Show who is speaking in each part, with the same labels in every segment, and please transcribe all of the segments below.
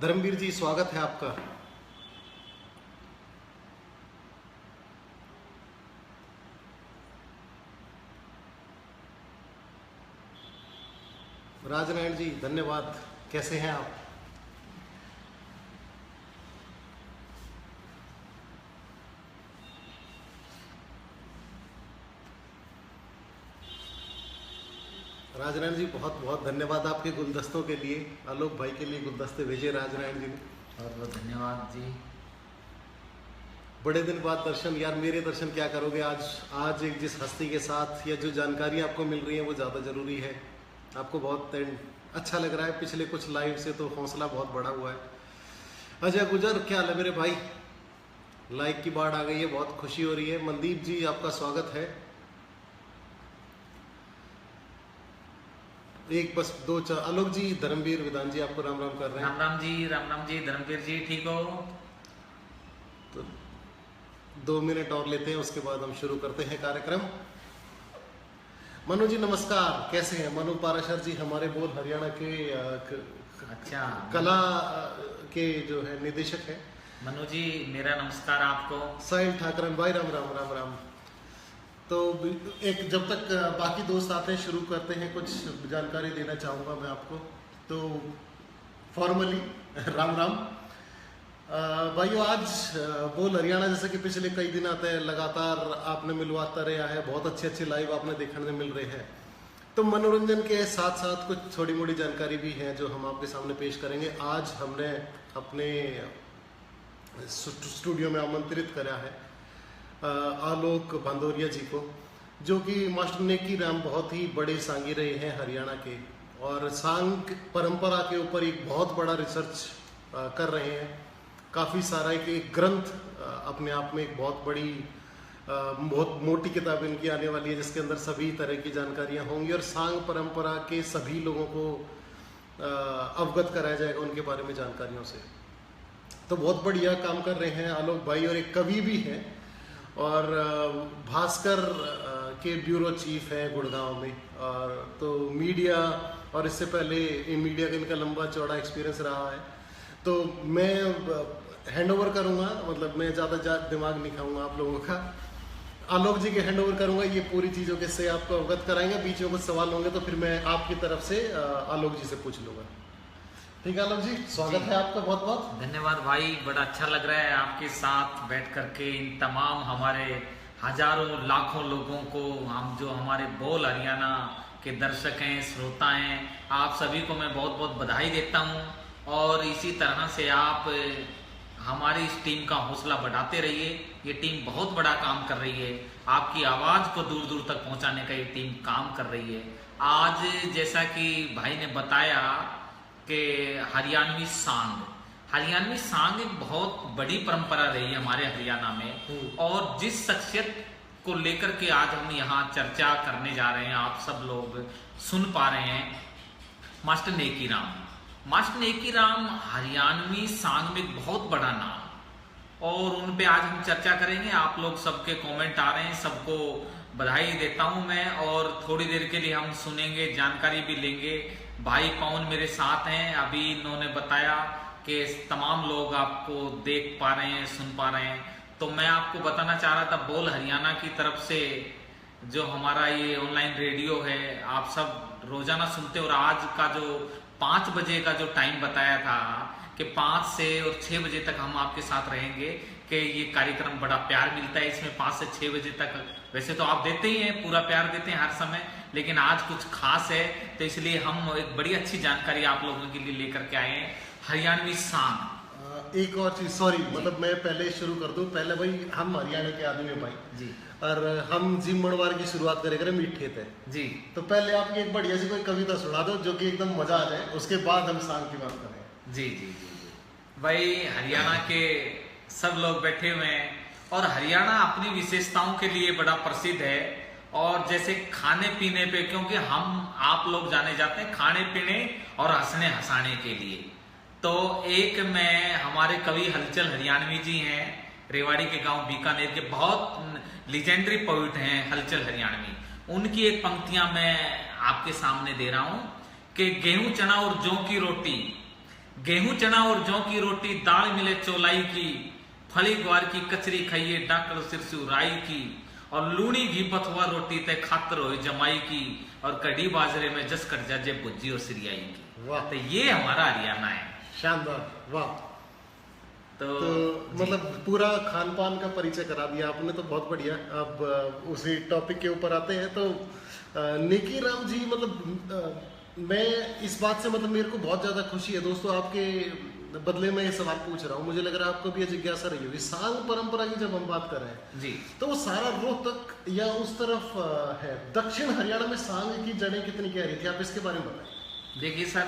Speaker 1: धर्मवीर जी, स्वागत है आपका। राजनारायण जी, धन्यवाद। कैसे हैं आप? राजनारायण जी, बहुत बहुत धन्यवाद आपके गुलदस्तों के लिए। आलोक भाई के लिए गुलदस्ते भेजे राजनारायण जी ने।
Speaker 2: बहुत बहुत धन्यवाद जी।
Speaker 1: बड़े दिन बाद दर्शन। यार मेरे दर्शन क्या करोगे आज एक जिस हस्ती के साथ या जो जानकारी आपको मिल रही है वो ज़्यादा ज़रूरी है। आपको बहुत अच्छा लग रहा है। पिछले कुछ लाइव से तो हौसला बहुत बड़ा हुआ है। अजय गुजर, क्या हाल है मेरे भाई? लाइक की बाढ़ आ गई है, बहुत खुशी हो रही है। मनदीप जी, आपका स्वागत है। एक बस दो चार। आलोक जी, धर्मवीर विधान जी आपको राम राम कर रहे हैं।
Speaker 2: राम राम जी धर्मवीर जी, ठीक हो?
Speaker 1: तो 2 मिनट और लेते हैं, उसके बाद हम शुरू करते हैं कार्यक्रम। मनु जी नमस्कार, कैसे हैं? मनु पाराशर जी हमारे बोल हरियाणा के
Speaker 2: अच्छा,
Speaker 1: कला के जो है निदेशक है।
Speaker 2: मनु जी मेरा नमस्कार आपको।
Speaker 1: साहिल ठाकरन भाई, राम राम राम राम। तो एक जब तक बाकी दोस्त आते हैं शुरू करते हैं। कुछ जानकारी देना चाहूँगा मैं आपको। तो फॉर्मली राम राम भाइयों। आज बोल हरियाणा जैसे कि पिछले कई दिन आते हैं लगातार आपने मिलवाता रहा है। बहुत अच्छे अच्छे लाइव आपने देखने मिल रहे हैं। तो मनोरंजन के साथ साथ कुछ थोड़ी मोड़ी जानकारी भी है जो हम आपके सामने पेश करेंगे। आज हमने अपने स्टूडियो में आमंत्रित करा है आलोक भंदोरिया जी को, जो कि मास्टर नेकी राम बहुत ही बड़े सांगी रहे हैं हरियाणा के, और सांग परंपरा के ऊपर एक बहुत बड़ा रिसर्च कर रहे हैं। काफ़ी सारा एक ग्रंथ अपने आप में एक बहुत बड़ी बहुत मोटी किताब इनकी आने वाली है, जिसके अंदर सभी तरह की जानकारियाँ होंगी और सांग परंपरा के सभी लोगों को अवगत कराया जाएगा उनके बारे में जानकारियों से। तो बहुत बढ़िया काम कर रहे हैं आलोक भाई, और एक कवि भी हैं और भास्कर के ब्यूरो चीफ है गुड़गांव में। और तो मीडिया, और इससे पहले मीडिया का इनका लंबा चौड़ा एक्सपीरियंस रहा है। तो मैं हैंड ओवर करूँगा, मतलब मैं ज़्यादा दिमाग नहीं खाऊंगा आप लोगों का। आलोक जी के हैंड ओवर करूँगा, ये पूरी चीज़ों के से आपको अवगत कराएंगे। बीच में कुछ सवाल होंगे तो फिर मैं आपकी तरफ से आलोक जी से पूछ लूँगा। ठीक है आलोक जी, स्वागत है आपका। बहुत बहुत
Speaker 2: धन्यवाद भाई। बड़ा अच्छा लग रहा है आपके साथ बैठ करके इन तमाम हमारे हजारों लाखों लोगों को, हम जो हमारे बोल हरियाणा के दर्शक हैं, श्रोता हैं, आप सभी को मैं बहुत बहुत बधाई देता हूँ। और इसी तरह से आप हमारी इस टीम का हौसला बढ़ाते रहिए। ये टीम बहुत बड़ा काम कर रही है। आपकी आवाज़ को दूर दूर तक पहुँचाने का ये टीम काम कर रही है। आज जैसा कि भाई ने बताया कि हरियाणवी सांग एक बहुत बड़ी परंपरा रही है हमारे हरियाणा में। और जिस शख्सियत को लेकर के आज हम यहाँ चर्चा करने जा रहे हैं, आप सब लोग सुन पा रहे हैं, मास्टर नेकी राम हरियाणवी सांग में एक बहुत बड़ा नाम, और उन पे आज हम चर्चा करेंगे। आप लोग सबके कमेंट आ रहे हैं, सबको बधाई देता हूं मैं। और थोड़ी देर के लिए हम सुनेंगे, जानकारी भी लेंगे। भाई पवन मेरे साथ हैं, अभी इन्होंने बताया कि तमाम लोग आपको देख पा रहे हैं, सुन पा रहे हैं। तो मैं आपको बताना चाह रहा था, बोल हरियाणा की तरफ से जो हमारा ये ऑनलाइन रेडियो है, आप सब रोजाना सुनते हो। और आज का जो 5 बजे का जो टाइम बताया था कि 5 से और 6 बजे तक हम आपके साथ रहेंगे, कि ये कार्यक्रम बड़ा प्यार मिलता है इसमें 5 से 6 बजे तक। वैसे तो आप देते ही हैं, पूरा प्यार देते हैं हर समय, लेकिन आज कुछ खास है तो इसलिए हम एक बड़ी अच्छी जानकारी आप लोगों के लिए लेकर के आए हैं। हरियाणवी सांग।
Speaker 1: एक और चीज, सॉरी, मतलब मैं पहले शुरू कर दूं। पहले भाई हम हरियाणा के आदमी हैं भाई
Speaker 2: जी,
Speaker 1: और हम जिम मणवार की शुरुआत करें मीठे थे
Speaker 2: जी।
Speaker 1: तो पहले आपकी एक बढ़िया सी कोई कविता सुना दो जो कि एकदम मजा आ जाए, उसके बाद हम सांग की बात करें।
Speaker 2: जी जी जी भाई, हरियाणा के सब लोग बैठे हुए हैं और हरियाणा अपनी विशेषताओं के लिए बड़ा प्रसिद्ध है। और जैसे खाने पीने पे, क्योंकि हम आप लोग जाने जाते हैं खाने पीने और हंसने हंसाने के लिए। तो एक मैं, हमारे कवि हलचल हरियाणवी जी हैं, रेवाड़ी के गांव बीकानेर के बहुत लीजेंडरी पोइट हैं हलचल हरियाणवी। उनकी एक पंक्तियां मैं आपके सामने दे रहा हूं कि गेहूं चना और जौ की रोटी गेहूं चना और जौ की रोटी, दाल मिले चौलाई की, फली ग्वार की कचरी खाइए डाकड़ सिरसू राई की, और लूणी घी बथुआ रोटी ते खातर हो जमाई की, और कड़ी बाजरे में जस कट जाजे भुज्जी और सिरियाई की।
Speaker 1: वाह,
Speaker 2: तो ये हमारा हरियाणा है।
Speaker 1: शानदार, वाह।
Speaker 2: तो
Speaker 1: मतलब पूरा खान पान का परिचय करा दिया आपने, तो बहुत बढ़िया। अब उसी टॉपिक के ऊपर आते हैं। तो नेकी राम जी, मतलब मैं इस बात से, मतलब मेरे को बहुत ज्यादा खुशी है दोस्तों, आपके बदले में ये सवाल पूछ रहा हूँ। मुझे लग रहा है आपको भी ये जिज्ञासा रही होगी। सांग परंपरा की जब हम बात कर रहे हैं
Speaker 2: जी,
Speaker 1: तो वो सारा रोहतक या उस तरफ है। दक्षिण हरियाणा में सांग की जड़ें कितनी गहरी थी, आप इसके बारे में बताएं।
Speaker 2: देखिए सर,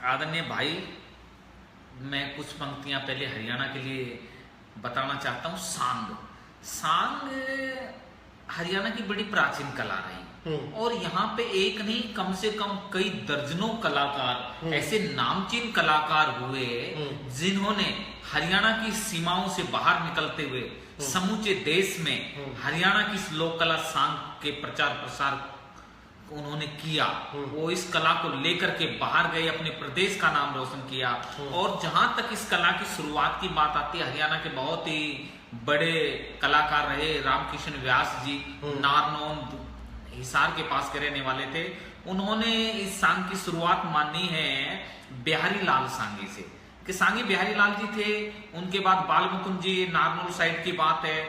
Speaker 2: आदरणीय भाई, मैं कुछ पंक्तियां पहले हरियाणा के लिए बताना चाहता हूँ। सांग हरियाणा की बड़ी प्राचीन कला रही, और यहाँ पे एक नहीं, कम से कम कई दर्जनों कलाकार, ऐसे नामचीन कलाकार हुए जिन्होंने हरियाणा की सीमाओं से बाहर निकलते हुए समूचे देश में हरियाणा की लोक कला सांग के प्रचार प्रसार उन्होंने किया। वो इस कला को लेकर के बाहर गए, अपने प्रदेश का नाम रोशन किया। और जहां तक इस कला की शुरुआत की बात आती है, हरियाणा के बहुत ही बड़े कलाकार रहे रामकिशन व्यास जी, नारनौंद हिसार के पास के रहने वाले थे। उन्होंने इस सांग की शुरुआत मानी है बिहारी लाल सांगी से, कि सांगी बिहारी लाल जी थे। उनके बाद बाल मुकुंद जी, नारनौल साइड की बात है।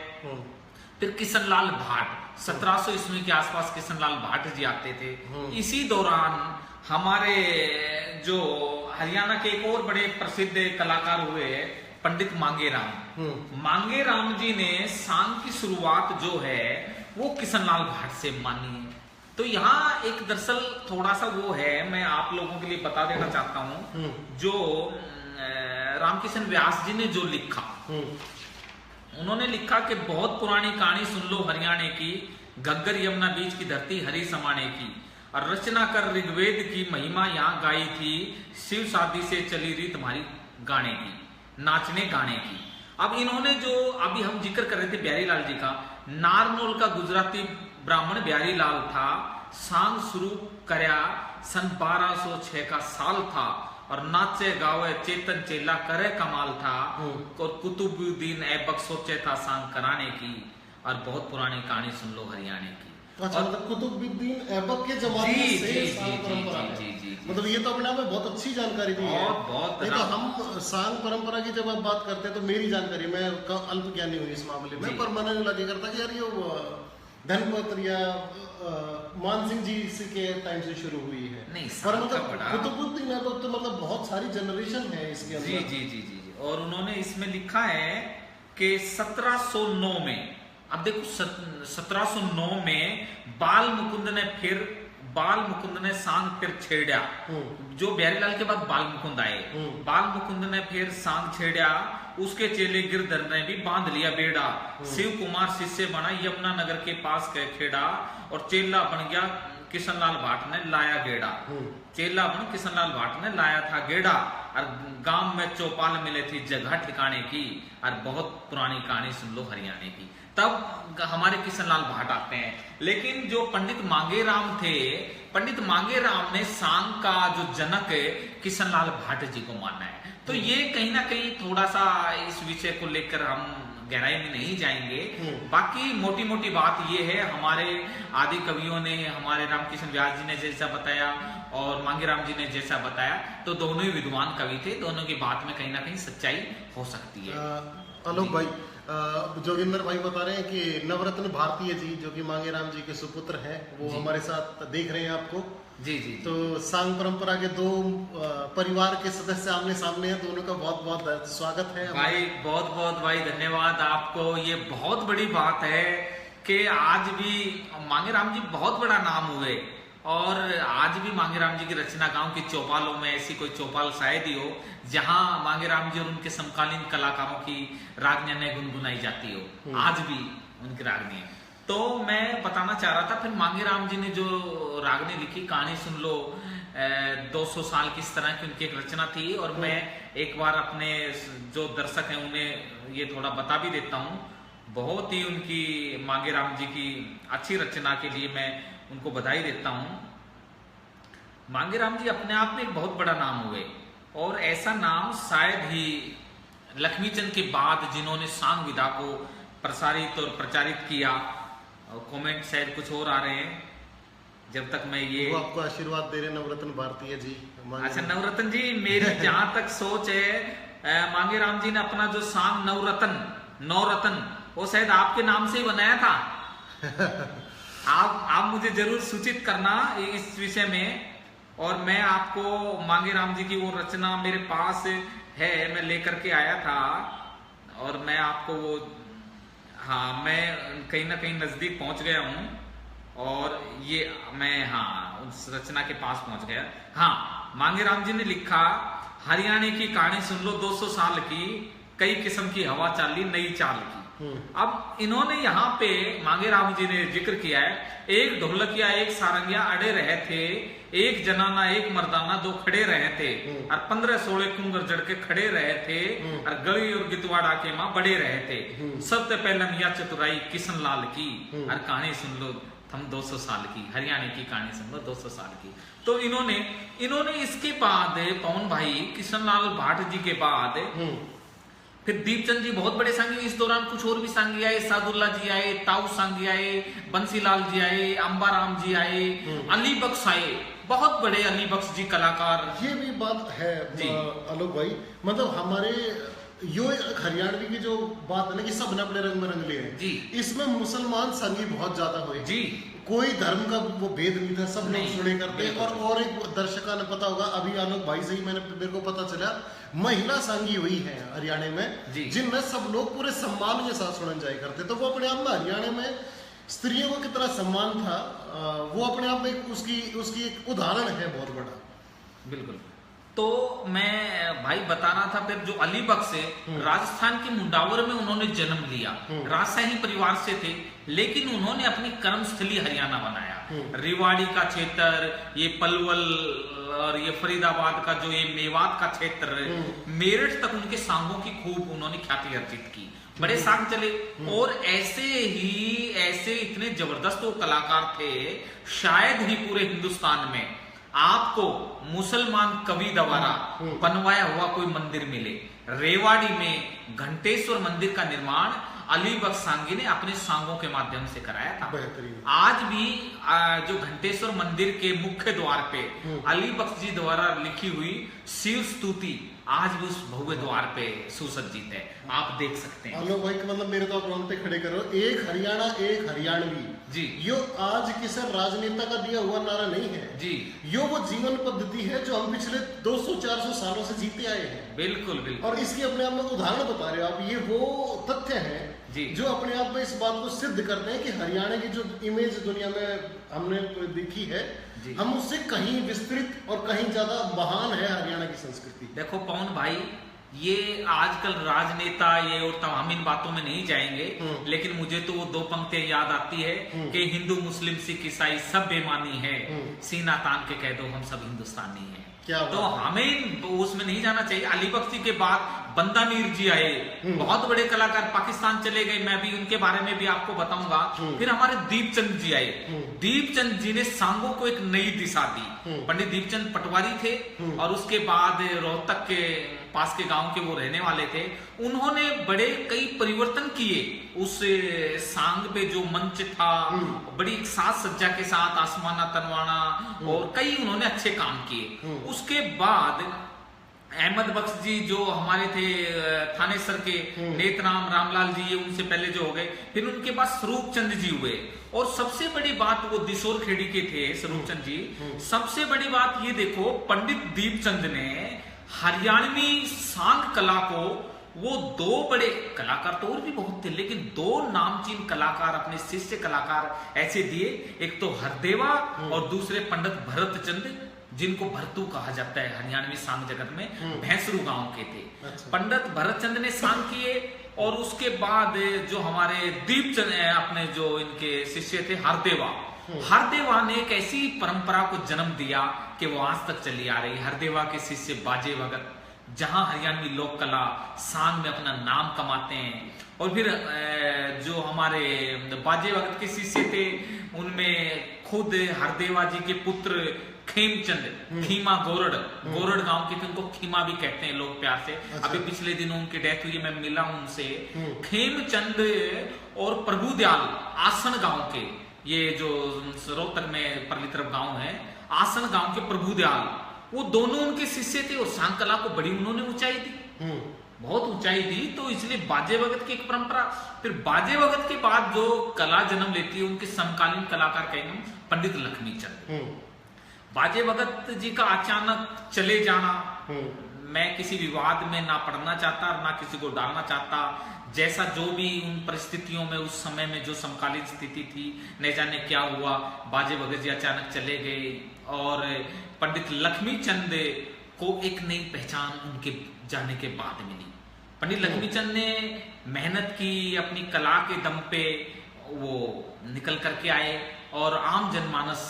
Speaker 2: फिर किशन लाल भाट, 1700 ईस्वी के आसपास किशन लाल भाट जी आते थे। इसी दौरान हमारे जो हरियाणा के एक और बड़े प्रसिद्ध कलाकार हुए पंडित मांगे राम जी ने सांग की शुरुआत जो है वो किशन लाल भाट से मानी है। तो यहाँ एक दरअसल थोड़ा सा वो है, मैं आप लोगों के लिए बता देना चाहता हूँ। जो रामकिशन व्यास जी ने जो लिखा, उन्होंने लिखा कि बहुत पुरानी कहानी सुन लो हरियाणा की, घग्गर यमुना बीच की धरती हरी समाने की, और रचना कर ऋग्वेद की महिमा यहाँ गाई थी, शिव शादी से चली रीत तुम्हारी गाने की, नाचने गाने की। अब इन्होंने जो अभी हम जिक्र कर रहे थे बिहारी लाल जी का, नारनौल का गुजराती ब्राह्मण बिहारी लाल था। सांग शुरू करया सन 1206 का साल था, और नाचे गावे चेतन चेला करे कमाल था, और कुतुबुद्दीन ऐबक सोचे था सांग कराने की, और बहुत पुरानी कहानी सुन लो हरियाणा की।
Speaker 1: अच्छा, मतलब कुतुबुद्दीन ऐबक के जमाने से सांग परंपरा है। मतलब ये तो अपने आप में बहुत अच्छी जानकारी दी है।
Speaker 2: बहुत
Speaker 1: नहीं तो हम सांग परंपरा की जब आप बात करते हैं तो मेरी जानकारी, मैं अल्प ज्ञानी हूँ इस मामले में, पर मैंने लगे करता कि यार ये धनपत या मान सिंह जी के टाइम से शुरू हुई है।
Speaker 2: नहीं,
Speaker 1: पर मतलब कुतुबुद्दीन ऐबक तो मतलब बहुत सारी जनरेशन है इसके अंदर।
Speaker 2: जी। और उन्होंने इसमें लिखा है कि 1709 में, अब देखो 1709 में बाल मुकुंद ने सांग फिर छेड़ा। जो बिहारीलाल के बाद बाल मुकुंद आए, बाल मुकुंद ने फिर सांग छेड़ा। उसके चेले गिरधर ने भी बांध लिया बेड़ा, शिव कुमार शिष्य बना यमुना नगर के पास खेड़ा, और चेला बन गया किशनलाल भाट ने लाया गेड़ा। चेला बन किशनलाल भाट ने लाया था गेड़ा, और गांव में चौपाल मिले थी जगह ठिकाने की, और बहुत पुरानी कहानी सुन लो हरियाणा की। तब हमारे किशनलाल भाट आते हैं। लेकिन जो पंडित मांगे राम थे, पंडित मांगे राम ने सांग का जो जनक किशनलाल भाट जी को माना है। तो ये कहीं ना कहीं थोड़ा सा इस विषय को लेकर हम गहराई में नहीं जाएंगे। बाकी मोटी मोटी बात ये है, हमारे आदि कवियों ने, हमारे रामकिशन व्यास जी ने जैसा बताया और मांगेराम जी ने जैसा बताया, तो दोनों ही विद्वान कवि थे। दोनों की बात में कहीं ना कहीं सच्चाई हो सकती है।
Speaker 1: आलोक भाई, जोगिंदर भाई बता रहे हैं कि नवरत्न भारतीय जी जो कि मांगेराम जी के सुपुत्र हैं, वो हमारे साथ देख रहे हैं आपको।
Speaker 2: जी।
Speaker 1: तो सांग परंपरा के दो परिवार के सदस्य आमने सामने हैं, दोनों का बहुत बहुत स्वागत है
Speaker 2: भाई। बहुत भाई धन्यवाद आपको। ये बहुत बड़ी बात है कि आज भी मांगेराम जी बहुत बड़ा नाम हुए, और आज भी मांगेराम जी की रचना गांव की चौपालों में ऐसी कोई चौपाल शायद ही हो जहां मांगेराम जी और उनके समकालीन कलाकारों की रागनियां गुनगुनाई जाती हो। आज भी उनकी रागनियां। तो मैं बताना चाह रहा था, फिर मांगेराम जी ने जो रागनी लिखी, कहानी सुन लो 200 साल की, इस तरह की उनकी एक रचना थी। और मैं एक बार अपने जो दर्शक हैं उन्हें ये थोड़ा बता भी देता हूँ। बहुत ही उनकी मांगेराम जी की अच्छी रचना के लिए मैं उनको बधाई देता हूँ। मांगेराम जी अपने आप में एक बहुत बड़ा नाम हुए, और ऐसा नाम शायद ही लक्ष्मीचंद के बाद जिन्होंने सांग विधा को प्रसारित और प्रचारित किया। कमेंट शायद कुछ और आ रहे हैं, जब तक मैं ये
Speaker 1: वो आपको आशीर्वाद दे रहे नवरत्न भारतीय जी।
Speaker 2: अच्छा नवरत्न जी, मेरी जहां तक सोच है मांगे राम जी ने अपना जो सांग नवरत्न वो शायद आपके नाम से ही बनाया था। आप मुझे जरूर सूचित करना इस विषय में, और मैं आपको मांगे राम जी की वो रचना मेरे पास है, मैं लेकर के आया था, और मैं आपको वो, हाँ मैं कहीं ना कहीं नजदीक पहुंच गया हूं, और ये मैं उस रचना के पास पहुंच गया। मांगे राम जी ने लिखा, हरियाणा की कहानी सुन लो 200 साल की, कई किस्म की हवा चाली नई चाल की। अब इन्होंने यहाँ पे मांगे राम जी ने जिक्र किया है, एक ढोलकिया एक सारंगिया अड़े रहे थे, एक जनाना एक मर्दाना दो खड़े रहे थे, और 15-16 कुंगर जड़ के खड़े रहे थे, और गली और गितवाड़ा के माँ बड़े रहे थे। सबसे पहले मिया चतुराई किशन लाल की, और कहानी सुन लो हम 200 साल की, हरियाणा की कहानी सुन लो 200 साल की। तो इन्होंने इसके बाद पवन भाई किशन लाल भाट जी के बाद फिर दीपचंद जी बहुत बड़े सांगी, इस दौरान कुछ और भी सांगी आए, सादुल्ला जी आए, ताऊ सांगी आए, बंसीलाल जी आए, अंबाराम जी आए, अली बख्श आए, बहुत बड़े अली बख्श जी कलाकार।
Speaker 1: ये भी बात है आलोक भाई, मतलब हमारे यो हरियाणवी की जो बात है ना कि सब ने अपने रंग में रंग लिए हैं जी, इसमें मुसलमान संगी बहुत ज्यादा हुए जी, कोई धर्म का वो भेद नहीं था, सब लोग सुने करते। और एक दर्शका ने पता होगा, अभी आलोक भाई से ही मेरे को पता चला, महिला सांगी हुई है हरियाणा में जिनमें सब लोग पूरे सम्मान के साथ सुनने जाया करते। तो वो अपने आप में हरियाणा में स्त्रियों को कितना सम्मान था, वो अपने आप में उसकी एक उदाहरण है बहुत बड़ा।
Speaker 2: बिल्कुल। तो मैं भाई बता रहा था, फिर जो अली बख्श है राजस्थान के मुंडावर में उन्होंने जन्म लिया, राजशाही परिवार से थे, लेकिन उन्होंने अपनी कर्मस्थली हरियाणा बनाया। रिवाड़ी का क्षेत्र, ये पलवल और ये फरीदाबाद का जो ये मेवात का क्षेत्र, मेरठ तक उनके सांगों की खूब उन्होंने ख्याति अर्जित की, बड़े सांग चले। और ऐसे इतने जबरदस्त वो कलाकार थे, शायद ही पूरे हिंदुस्तान में आपको मुसलमान कवि द्वारा बनवाया हुआ कोई मंदिर मिले। रेवाड़ी में घंटेश्वर मंदिर का निर्माण अली बख्श सांगी ने अपने सांगों के माध्यम से कराया था। आज भी जो घंटेश्वर मंदिर के मुख्य द्वार पे अली बख्श जी द्वारा लिखी हुई शिव स्तुति आज भी उस भव्य द्वार पे सुसज्जित है, आप देख सकते हैं।
Speaker 1: आलोक भाई मतलब मेरे तो आप पे खड़े करो, एक हरियाणा एक हरियाणवी जी, यो आज किसी राजनेता का दिया हुआ नारा नहीं है जी, यो वो जीवन पद्धति है जो हम पिछले 200-400 सालों से जीते आए हैं।
Speaker 2: बिल्कुल बिल्कुल।
Speaker 1: और इसकी अपने आप में उदाहरण बता रहे हो आप, ये वो तथ्य है जी जो अपने आप में इस बात को सिद्ध करते हैं कि हरियाणा की जो इमेज दुनिया में हमने देखी है, हम उससे कहीं विस्तृत और कहीं ज्यादा महान है हरियाणा की संस्कृति।
Speaker 2: देखो पवन भाई, ये आजकल राजनेता ये और हम इन बातों में नहीं जाएंगे, लेकिन मुझे तो वो 2 पंक्तियां याद आती है कि हिंदू मुस्लिम सिख ईसाई सब बेमानी है, सीना तान के कह दो हम सब हिंदुस्तानी है। तो हमें उसमें नहीं जाना चाहिए। अली बख्श जी के बाद बंदा मीर जी आए, बहुत बड़े कलाकार, पाकिस्तान चले गए, मैं भी उनके बारे में भी आपको बताऊंगा। फिर हमारे दीपचंद जी आए, दीपचंद जी ने सांगों को एक नई दिशा दी। पंडित दीपचंद पटवारी थे और उसके बाद रोहतक के पास के गांव के वो रहने वाले थे। उन्होंने बड़े कई परिवर्तन किए उस सांग पे, जो मंच था बड़ी साज सज्जा के साथ, आसमाना तनवाना, और कई उन्होंने अच्छे काम किए। उसके बाद अहमद बख्श जी जो हमारे थे थानेसर के, नेतराम रामलाल जी, ये उनसे पहले जो हो गए। फिर उनके बाद स्वरूप चंद जी हुए, और सबसे बड़ी बात, वो दिसोर खेड़ी के थे स्वरूप चंद जी। सबसे बड़ी बात ये देखो, पंडित दीपचंद ने हरियाणवी सांग कला को, वो 2 बड़े कलाकार तो और भी बहुत थे, लेकिन 2 नामचीन कलाकार अपने शिष्य कलाकार ऐसे दिए, एक तो हरदेवा और दूसरे पंडित भरतचंद, जिनको भरतू कहा जाता है हरियाणवी सांग जगत में, भैंसरू गांव के थे। पंडित भरतचंद ने सांग किए, और उसके बाद जो हमारे दीपचंद अपने जो इनके शिष्य थे हरदेवा ने एक ऐसी परंपरा को जन्म दिया कि वो आज तक चली आ रही। हरदेवा के शिष्य बाजे भगत, जहां हरियाणवी लोक कला सांग में अपना नाम कमाते हैं। और फिर जो हमारे बाजे भगत के शिष्य थे, उनमें खुद हरदेवा जी के पुत्र खेमचंद, खीमा गोरड़, गोरड़ गांव के थे, उनको खीमा भी कहते हैं लोग प्यार से।
Speaker 1: अच्छा।
Speaker 2: अभी पिछले दिनों उनकी डेथ हुई है, मैं मिला उनसे। खेमचंद और प्रभुदयाल आसन गांव के, ये जो रोहतक में परली तरफ गांव है, आसन गांव के प्रभुदयाल, वो दोनों उनके शिष्य थे और सांग कला को बड़ी उन्होंने ऊंचाई दी, बहुत ऊंचाई दी। तो इसलिए बाजे भगत की एक परंपरा। फिर बाजे भगत के बाद जो कला जन्म लेती है, उनके समकालीन कलाकार कहेंगे पंडित लक्ष्मीचंद। बाजे भगत जी का अचानक चले जाना, मैं किसी विवाद में ना पड़ना चाहता और ना किसी को डालना चाहता। जैसा जो भी उन परिस्थितियों में उस समय में जो समकालीन स्थिति थी, न जाने क्या हुआ, बाजे भगत जी अचानक चले गए और पंडित लक्ष्मीचंद को एक नई पहचान उनके जाने के बाद मिली। पंडित लक्ष्मीचंद ने मेहनत की, अपनी कला के दम पे वो निकल करके आए और आम जनमानस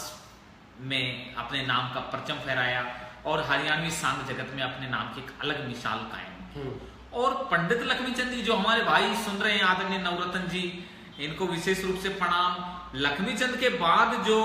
Speaker 2: में अपने नाम का परचम फहराया और हरियाणवी सांग जगत में अपने नाम की एक अलग मिसाल कायम। और पंडित लक्ष्मीचंद जी जो हमारे भाई सुन रहे हैं, आदरणीय नवरत्न जी, इनको विशेष रूप से प्रणाम। लक्ष्मीचंद के बाद जो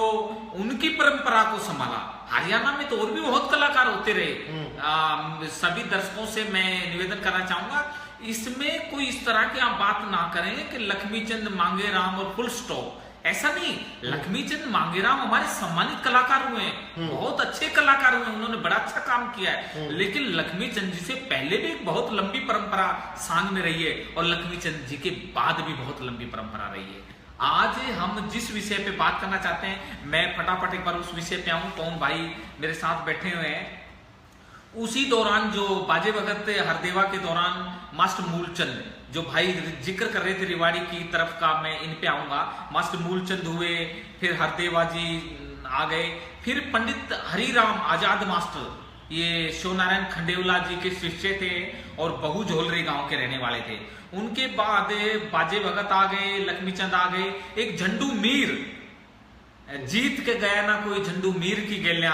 Speaker 2: उनकी परंपरा को संभाला, हरियाणा में तो और भी बहुत कलाकार होते रहे। सभी दर्शकों से मैं निवेदन करना चाहूंगा, इसमें कोई इस तरह की आप बात ना करें कि लक्ष्मीचंद, मांगेराम और फुल स्टॉप, ऐसा नहीं। लक्ष्मीचंद, मांगेराम हमारे सम्मानित कलाकार हुए हैं, बहुत अच्छे कलाकार हुए हैं, उन्होंने बड़ा अच्छा काम किया है। लेकिन लक्ष्मीचंद जी से पहले भी एक बहुत लंबी परंपरा सांग में रही है और लक्ष्मीचंद जी के बाद भी बहुत लंबी परंपरा रही है। आज हम जिस विषय पे बात करना चाहते हैं, मैं फटाफट एक बार उस विषय पे आऊं। कौन भाई मेरे साथ बैठे हुए हैं, उसी दौरान जो बाजे भगत हरदेवा के दौरान मास्टर मूलचंद, जो भाई जिक्र कर रहे थे रिवाड़ी की तरफ का, मैं इन पे आऊंगा। मास्टर मूलचंद हुए, फिर हरदेवा जी आ गए, फिर पंडित हरिराम आजाद मास्टर, ये शिवनारायण खंडेवला जी के शिष्य थे और बहु झोलरी गांव के रहने वाले थे। उनके बाद बाजे भगत आ गए, लक्ष्मीचंद आ गए, एक झंडू मीर, जीत के गया ना कोई झंडू मीर की गेल्या,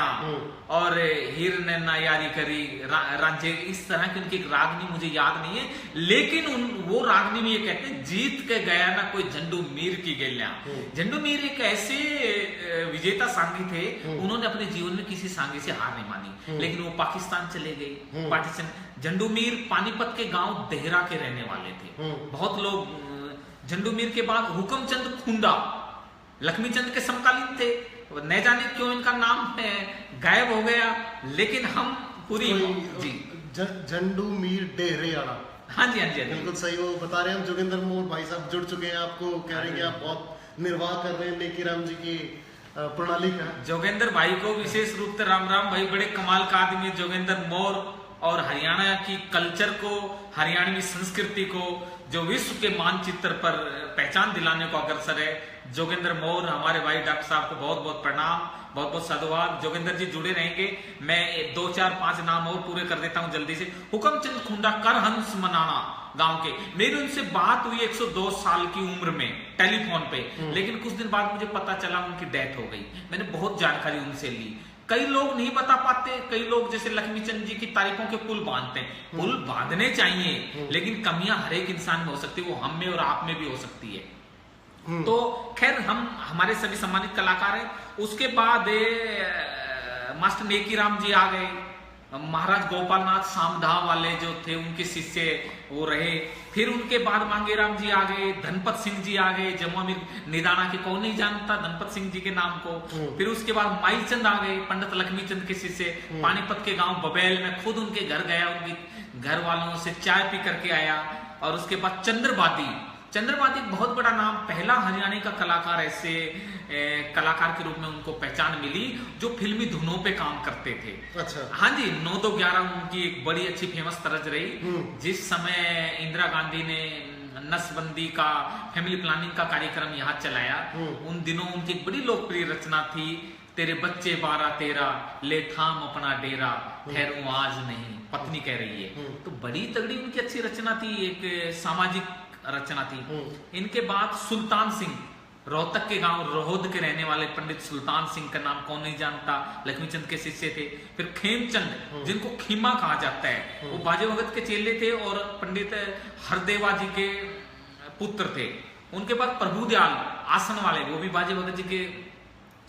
Speaker 2: और हीर ने ना यारी करी रांझे, इस तरह की उनकी रागनी मुझे याद नहीं है, लेकिन वो रागनी में ये कहते हैं, जीत के गया ना कोई झंडू मीर की गेल्या। झंडू मीर एक ऐसे विजेता सांगी थे, उन्होंने अपने जीवन में किसी सांगी से हार नहीं मानी, लेकिन वो पाकिस्तान चले गए, पाकिस्तान। झंडू मीर पानीपत के गांव देहरा के रहने वाले थे, बहुत लोग। झंडू मीर के बाद हुकमचंद खुंडा लक्ष्मीचंद के समकालीन थे, न जाने क्यों इनका नाम गायब हो गया, लेकिन हम पूरी जी
Speaker 1: झंडू मीर डेहरेयाड़ा,
Speaker 2: हाँ जी, हाँ जी,
Speaker 1: बिल्कुल सही वो बता रहे हैं। हम जोगिंदर मोर भाई साहब जुड़ चुके हैं, आपको कह रहे हैं कि आप बहुत निर्वाह कर रहे हैं नेकी राम जी की प्रणाली का।
Speaker 2: जोगेंद्र भाई को विशेष रूप से राम राम भाई, बड़े कमाल का आदमी है जोगेंद्र मोर, और हरियाणा की कल्चर को, हरियाणवी संस्कृति को जो विश्व के मानचित्र पर पहचान दिलाने को अग्रसर है। जोगेंद्र मोर हमारे भाई डॉक्टर साहब को बहुत बहुत प्रणाम, बहुत बहुत साधुवाद। जोगेंद्र जी जुड़े रहेंगे, मैं 2 4 5 नाम और पूरे कर देता हूं जल्दी से। हुकमचंद खुंडा करहंस मनाना गांव के, मेरी उनसे बात हुई 102 साल की उम्र में टेलीफोन पे, लेकिन कुछ दिन बाद मुझे पता चला उनकी डेथ हो गई। मैंने बहुत जानकारी उनसे ली। कई लोग नहीं बता पाते, कई लोग जैसे लक्ष्मीचंद जी की तारीफों के पुल बांधते हैं, पुल बांधने चाहिए, लेकिन कमियां हर एक इंसान में हो सकती है, वो हम में और आप में भी हो सकती है। तो खैर, हम हमारे सभी सम्मानित कलाकार हैं। उसके बाद मास्टर नेकी राम जी आ गए, महाराज गोपालनाथ सामधा वाले जो थे उनके शिष्य वो रहे। फिर उनके बाद मांगेराम जी आ गए, धनपत सिंह जी आ गए, जम्मू में निदाना के कौन नहीं जानता धनपत सिंह जी के नाम को। फिर उसके बाद माईचंद आ गए, पंडित लक्ष्मीचंद के शिष्य, पानीपत के गांव बबैल में खुद उनके घर गया, उनके घर वालों से चाय पी करके आया। और उसके बाद चंद्रबादी बहुत बड़ा नाम, पहला हरियाणा का कलाकार, ऐसे कलाकार के रूप में उनको पहचान मिली जो फिल्मी धुनों पे काम करते थे।
Speaker 1: अच्छा।
Speaker 2: हाँ जी, 9-2-11 उनकी एक बड़ी अच्छी फेमस तरज रही। जिस समय इंदिरा गांधी ने नसबंदी का, फैमिली प्लानिंग का कार्यक्रम यहाँ चलाया, उन दिनों उनकी एक बड़ी लोकप्रिय रचना थी, तेरे बच्चे 12-13 ले थाम अपना डेरा, ठहरू आज नहीं, पत्नी कह रही है। तो बड़ी तगड़ी उनकी अच्छी रचना थी, एक सामाजिक रचना थी। इनके बाद सुल्तान सिंह, रोहतक के गांव रोहद के रहने वाले पंडित सुल्तान सिंह का नाम कौन नहीं जानता, लक्ष्मीचंद के शिष्य थे। फिर खेमचंद, जिनको खीमा कहा जाता है, वो बाजे भगत के चेले थे और पंडित हरदेवा जी के पुत्र थे। उनके बाद प्रभुदयाल आसन वाले, वो भी बाजे भगत जी के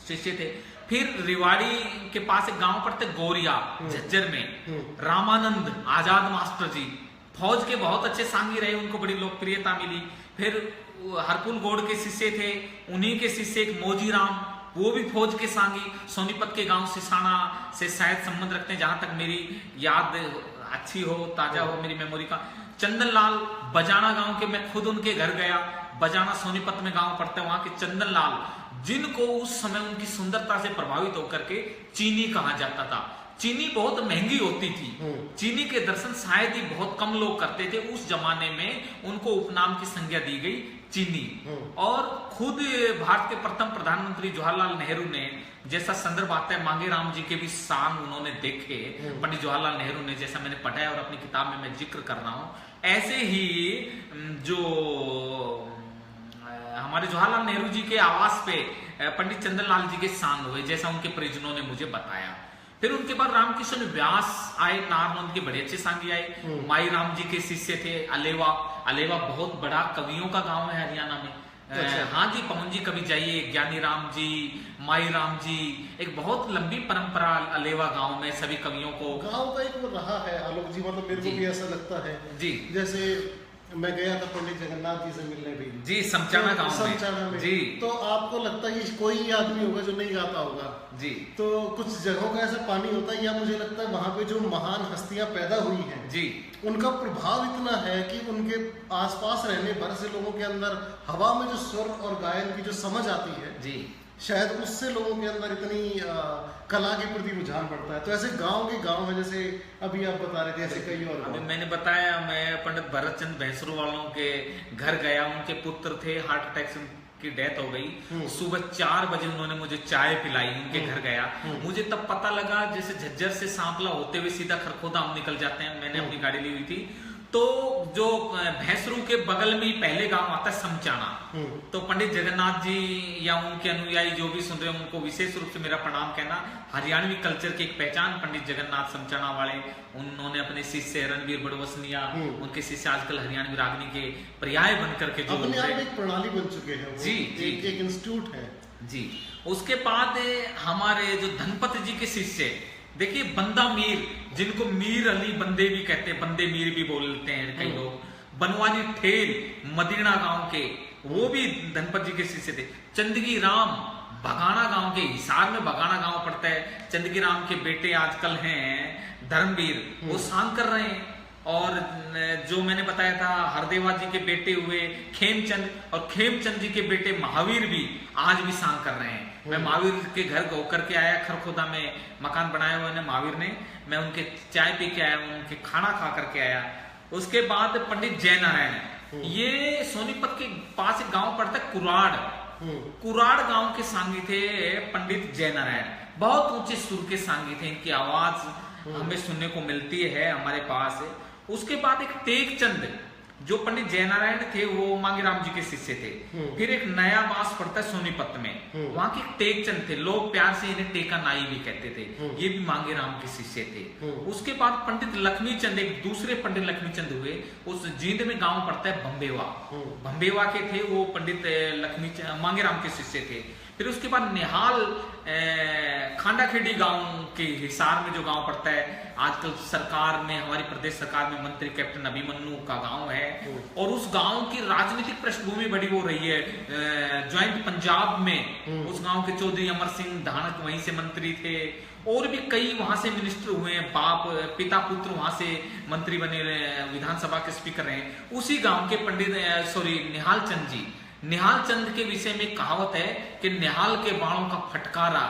Speaker 2: शिष्य थे। फिर रिवाड़ी के पास एक गांव पड़ते गोरिया झज्जर में, रामानंद आजाद मास्टर जी फौज के बहुत अच्छे सांगी रहे, उनको बड़ी लोकप्रियता मिली। फिर हरकुल गौड़ के शिष्य थे, उन्हीं के शिष्य एक मोजीराम, वो भी फौज के सांगी, सोनीपत के गांव सिसाना से शायद संबंध रखते हैं, जहां तक मेरी याद अच्छी हो, ताजा हो मेरी मेमोरी का। चंदनलाल बजाना गांव के, मैं खुद उनके घर गया, बजाना सोनीपत में गांव पड़ता है, वहां के चंदनलाल, जिनको उस समय उनकी सुंदरता से प्रभावित होकर के चीनी कहा जाता था। चीनी बहुत महंगी होती थी, चीनी के दर्शन शायद ही बहुत कम लोग करते थे, उस जमाने में उनको उपनाम की संज्ञा दी गई चीनी। और खुद भारत के प्रथम प्रधानमंत्री जवाहरलाल नेहरू ने, जैसा संदर्भ आता है मांगेराम जी के भी सांग उन्होंने देखे, पंडित जवाहरलाल नेहरू ने, जैसा मैंने पढ़ा है और अपनी किताब में मैं जिक्र कर रहा हूं, ऐसे ही जो हमारे जवाहरलाल नेहरू जी के आवास पे पंडित चंद्रलाल जी के सांग हुए, जैसा उनके परिजनों ने मुझे बताया। फिर उनके बाद रामकिशन व्यास आए, नारनौंद के बड़े अच्छे सांगी आए। माई राम जी के शिष्य थे अलेवा, अलेवा बहुत बड़ा कवियों का गांव है हरियाणा में।
Speaker 1: अच्छा।
Speaker 2: हाँ जी, पवन जी कभी जाइए, ज्ञानी राम जी, माई राम जी, एक बहुत लंबी परंपरा अलेवा गांव में सभी कवियों को।
Speaker 1: गांव का एक वो रहा है आलोक जी, मतलब मेरे को भी ऐसा लगता है
Speaker 2: जी,
Speaker 1: जैसे मैं गया था पंडित जगन्नाथ जी से मिलने भी
Speaker 2: जी, समचाना गांव
Speaker 1: में
Speaker 2: जी,
Speaker 1: तो आपको लगता है कि कोई आदमी होगा जो नहीं गाता होगा
Speaker 2: जी।
Speaker 1: तो कुछ जगहों का ऐसा पानी होता है, या मुझे लगता है वहां पे जो महान हस्तियां पैदा हुई हैं
Speaker 2: जी,
Speaker 1: उनका प्रभाव इतना है कि उनके आसपास रहने भर से लोगों के अंदर हवा में जो स्वर और गायन की जो समझ आती है
Speaker 2: जी,
Speaker 1: शायद उससे लोगों के अंदर इतनी कला के प्रति रुझान बढ़ता है। तो ऐसे गांव के गांव है, जैसे अभी आप बता रहे थे, ऐसे कई और
Speaker 2: अभी मैंने बताया, मैं पंडित भरत चंद भैंसरू वालों के घर गया, उनके पुत्र थे, हार्ट अटैक से की डेथ हो गई। सुबह 4 बजे उन्होंने मुझे चाय पिलाई, उनके घर गया, मुझे तब पता लगा जैसे झज्जर से सांपला होते हुए सीधा खरखोदा हम निकल जाते हैं, मैंने अपनी गाड़ी ली हुई थी, तो जो भैंसरू के बगल में पहले गांव आता है समचाना। तो पंडित जगन्नाथ जी या उनके अनुयायी जो भी सुन रहे हैं उनको विशेष रूप से मेरा प्रणाम कहना। हरियाणवी कल्चर की एक पहचान पंडित जगन्नाथ समचाना वाले, उन्होंने अपने शिष्य रणवीर बड़वसनिया, उनके शिष्य आजकल हरियाणवी रागनी के पर्याय बनकर के जो
Speaker 1: अपने आप एक प्रणाली बन चुके हैं,
Speaker 2: जी जी,
Speaker 1: एक इंस्टीट्यूट है जी।
Speaker 2: उसके बाद हमारे जो धनपत जी के शिष्य, देखिए बंदा मीर, जिनको मीर अली बंदे भी कहते हैं, बंदे मीर भी बोलते हैं कई लोग, बनवानी ठेल मदीना गांव के, वो भी धनपत जी के शिष्य थे। चंदगी राम बगाना गांव के, हिसार में बगाना गांव पड़ता है, चंदगी राम के बेटे आजकल हैं धर्मवीर, वो सांग कर रहे हैं। और जो मैंने बताया था हरदेवा जी के बेटे हुए खेमचंद, और खेमचंद जी के बेटे महावीर भी आज भी सांग कर रहे हैं। मैं महावीर के घर होकर के आया, खरखोदा में मकान बनाया हुआ है महावीर ने, मैं उनके चाय पी के आया, उनके खाना खा करके आया। उसके बाद पंडित जयनारायण, ये सोनीपत के पास एक गांव पड़ता है कुराड़, कुराड़ गांव के सांगी थे पंडित जयनारायण, बहुत ऊंचे सुर के सांगी थे, इनकी आवाज हमें सुनने को मिलती है हमारे पास। उसके बाद एक टेकचंद, जो पंडित जयनारायण थे वो मांगेराम जी के शिष्य थे। फिर एक नया बास पड़ता है सोनीपत में, वहां के टेकचंद थे, लोग प्यार से इन्हें टेका नाई भी कहते थे, ये भी मांगेराम के शिष्य थे। उसके बाद पंडित लक्ष्मी चंद, एक दूसरे पंडित लक्ष्मी चंद हुए, उस जींद में गांव पड़ता है बम्बेवा, बम्बेवा के थे वो पंडित मांगेराम के शिष्य थे। फिर उसके बाद निहाल खांडाखेड़ी गांव के हिसार में जो गांव पड़ता है, आजकल सरकार में, हमारी प्रदेश सरकार में मंत्री कैप्टन अभिमन्यु का गांव है, और उस गांव की राजनीतिक पृष्ठभूमि बड़ी हो रही है। ज्वाइंट पंजाब में उस गांव के चौधरी अमर सिंह धानक वहीं से मंत्री थे, और भी कई वहां से मिनिस्टर हुए हैं, बाप पिता पुत्र वहां से मंत्री बने, विधानसभा के स्पीकर रहे। उसी गांव के पंडित निहाल चंद जी, निहाल चंद के विषय में कहावत है कि निहाल के बाणों का फटकारा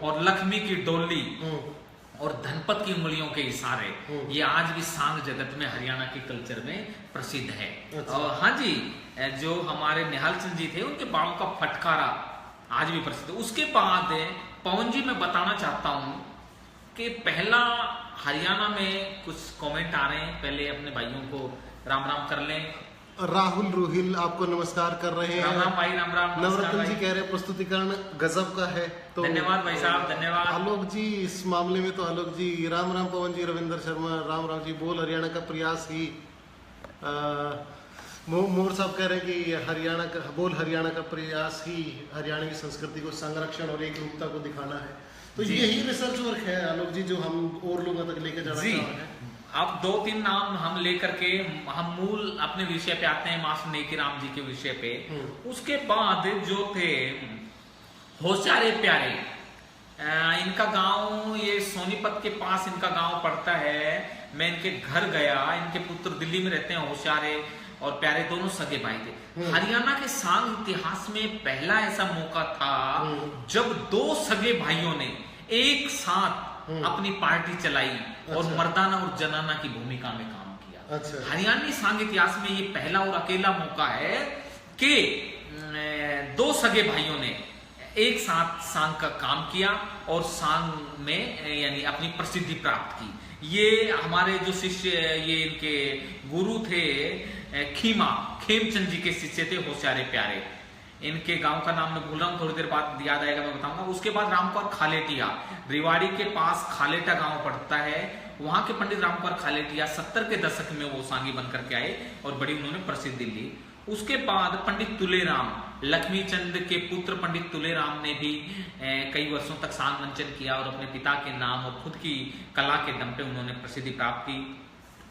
Speaker 2: और लक्ष्मी की डोली और धनपत की उंगलियों के इशारे, ये आज भी सांग जगत में, हरियाणा के कल्चर में प्रसिद्ध है। और हाँ जी, जो हमारे निहाल चंद जी थे उनके बाणों का फटकारा आज भी प्रसिद्ध है। उसके बाद पवन जी मैं बताना चाहता हूं कि पहला हरियाणा में कुछ कमेंट आ रहे हैं, पहले अपने भाइयों को राम राम कर लें।
Speaker 1: राहुल रूहिल आपको नमस्कार कर रहे हैं।
Speaker 2: राम राम भाई, राम राम।
Speaker 1: नवरत्न जी कह रहे हैं प्रस्तुतिकरण गजब का है, तो धन्यवाद
Speaker 2: भाई साहब, धन्यवाद।
Speaker 1: आलोक जी इस मामले में तो आलोक जी, राम राम पवन जी, रविंद्र शर्मा, राम राम जी, बोल हरियाणा का प्रयास ही, मोर साहब कह रहे हैं कि हरियाणा का बोल, हरियाणा का प्रयास ही हरियाणवी संस्कृति को संरक्षण और एक रूपता को दिखाना है। तो
Speaker 2: जी।
Speaker 1: यही रिसर्च वर्क है आलोक जी जो हम और लोगों तक लेके जाना
Speaker 2: जी।
Speaker 1: चाह रहे हैं।
Speaker 2: अब 2-3 नाम हम लेकर के हम मूल अपने विषय पे आते हैं, मास्टर नेकीराम जी के विषय पे। उसके बाद जो थे होशियारे प्यारे, इनका गांव ये सोनीपत के पास इनका गांव पड़ता है। मैं इनके घर गया, इनके पुत्र दिल्ली में रहते हैं। होशियारे और प्यारे दोनों सगे भाई थे। हरियाणा के सांग इतिहास में पहला ऐसा मौका था जब 2 सगे भाइयों ने एक साथ अपनी पार्टी चलाई और मर्दाना और जनाना की भूमिका में काम किया।
Speaker 1: अच्छा।
Speaker 2: हरियाणवी सांग इतिहास में ये पहला और अकेला मौका है कि 2 सगे भाइयों ने एक साथ सांग का काम किया और सांग में यानी अपनी प्रसिद्धि प्राप्त की। ये हमारे जो शिष्य, ये इनके गुरु थे खेमचंद जी के शिष्य थे होशियारे प्यारे। इनके गांव का नाम मैं भूल रहा हूँ, थोड़ी देर बाद याद आएगा मैं बताऊंगा। उसके बाद रामकुमार खालेटिया, रेवाड़ी के पास खालेटा गांव पड़ता है, वहां के पंडित रामकुमार खालेटिया 70 के दशक में वो सांगी बन करके आए और बड़ी उन्होंने प्रसिद्धि ली। उसके बाद पंडित तुलेराम, लक्ष्मी चंद के पुत्र पंडित तुलेराम ने भी कई वर्षों तक सांग मंचन किया और अपने पिता के नाम और खुद की कला के दम पे उन्होंने प्रसिद्धि प्राप्त की।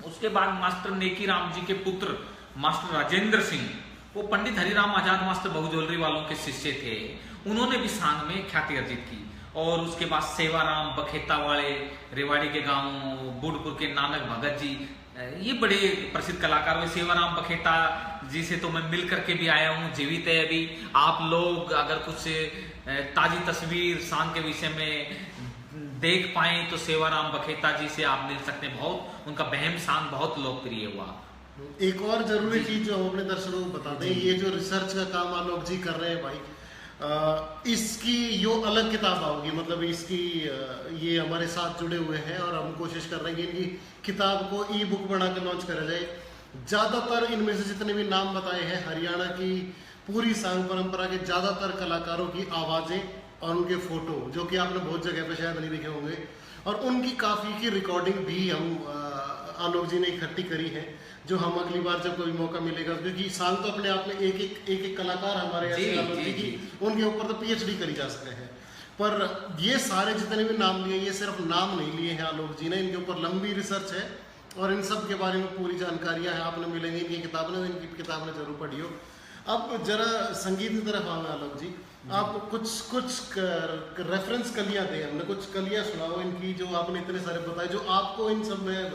Speaker 2: उसके बाद मास्टर नेकीराम जी के पुत्र मास्टर राजेंद्र सिंह, वो पंडित हरिराम आजाद मास्टर बहुजोलरी वालों के शिष्य थे। उन्होंने भी सांग में ख्याति अर्जित की। और उसके बाद सेवाराम बखेता वाले, रेवाड़ी के गांव बूढ़पुर के नानक भगत जी, ये बड़े प्रसिद्ध कलाकार हुए। सेवाराम बखेता जी से तो मैं मिल करके भी आया हूँ, जीवित है अभी। आप लोग अगर कुछ ताजी तस्वीर सांग के विषय में देख पाए तो सेवाराम बखेता जी से आप मिल सकते हैं। बहुत उनका बहम सांग बहुत लोकप्रिय हुआ।
Speaker 1: एक और जरूरी चीज जो हम अपने दर्शकों को बता दें, ये जो रिसर्च का काम आलोक जी कर रहे हैं भाई, इसकी यो अलग किताब आओगी, मतलब इसकी ये हमारे साथ जुड़े हुए हैं और हम कोशिश कर रहे हैं कि इनकी किताब को ई बुक बना के लॉन्च करा जाए। ज्यादातर इनमें से जितने भी नाम बताए हैं, हरियाणा की पूरी सांग परंपरा के ज्यादातर कलाकारों की आवाजें और उनके फोटो, जो कि आपने बहुत जगह पे शायद नहीं देखे होंगे, और उनकी काफी की रिकॉर्डिंग भी हम आलोक जी ने इकट्ठी करी है, जो हम अगली बार जब कोई मौका मिलेगा, क्योंकि सांग तो अपने आप में एक कलाकार हमारे ऐसे आलोक जी की, उनके ऊपर तो पीएचडी करी जा सकते हैं। पर ये सारे जितने भी नाम लिए, ये सिर्फ नाम नहीं लिए हैं आलोक जी ने, इनके ऊपर लंबी रिसर्च है और इन सब के बारे में पूरी जानकारियां हैं, आपने मिलेंगी इनकी किताब ने जरूर पढ़ी हो। अब जरा संगीत की तरफ आए आलोक जी, आप कुछ रेफरेंस कलियां दें, हमने कुछ कलियां सुनाओ इनकी, जो आपने इतने सारे बताए, जो आपको इन सब में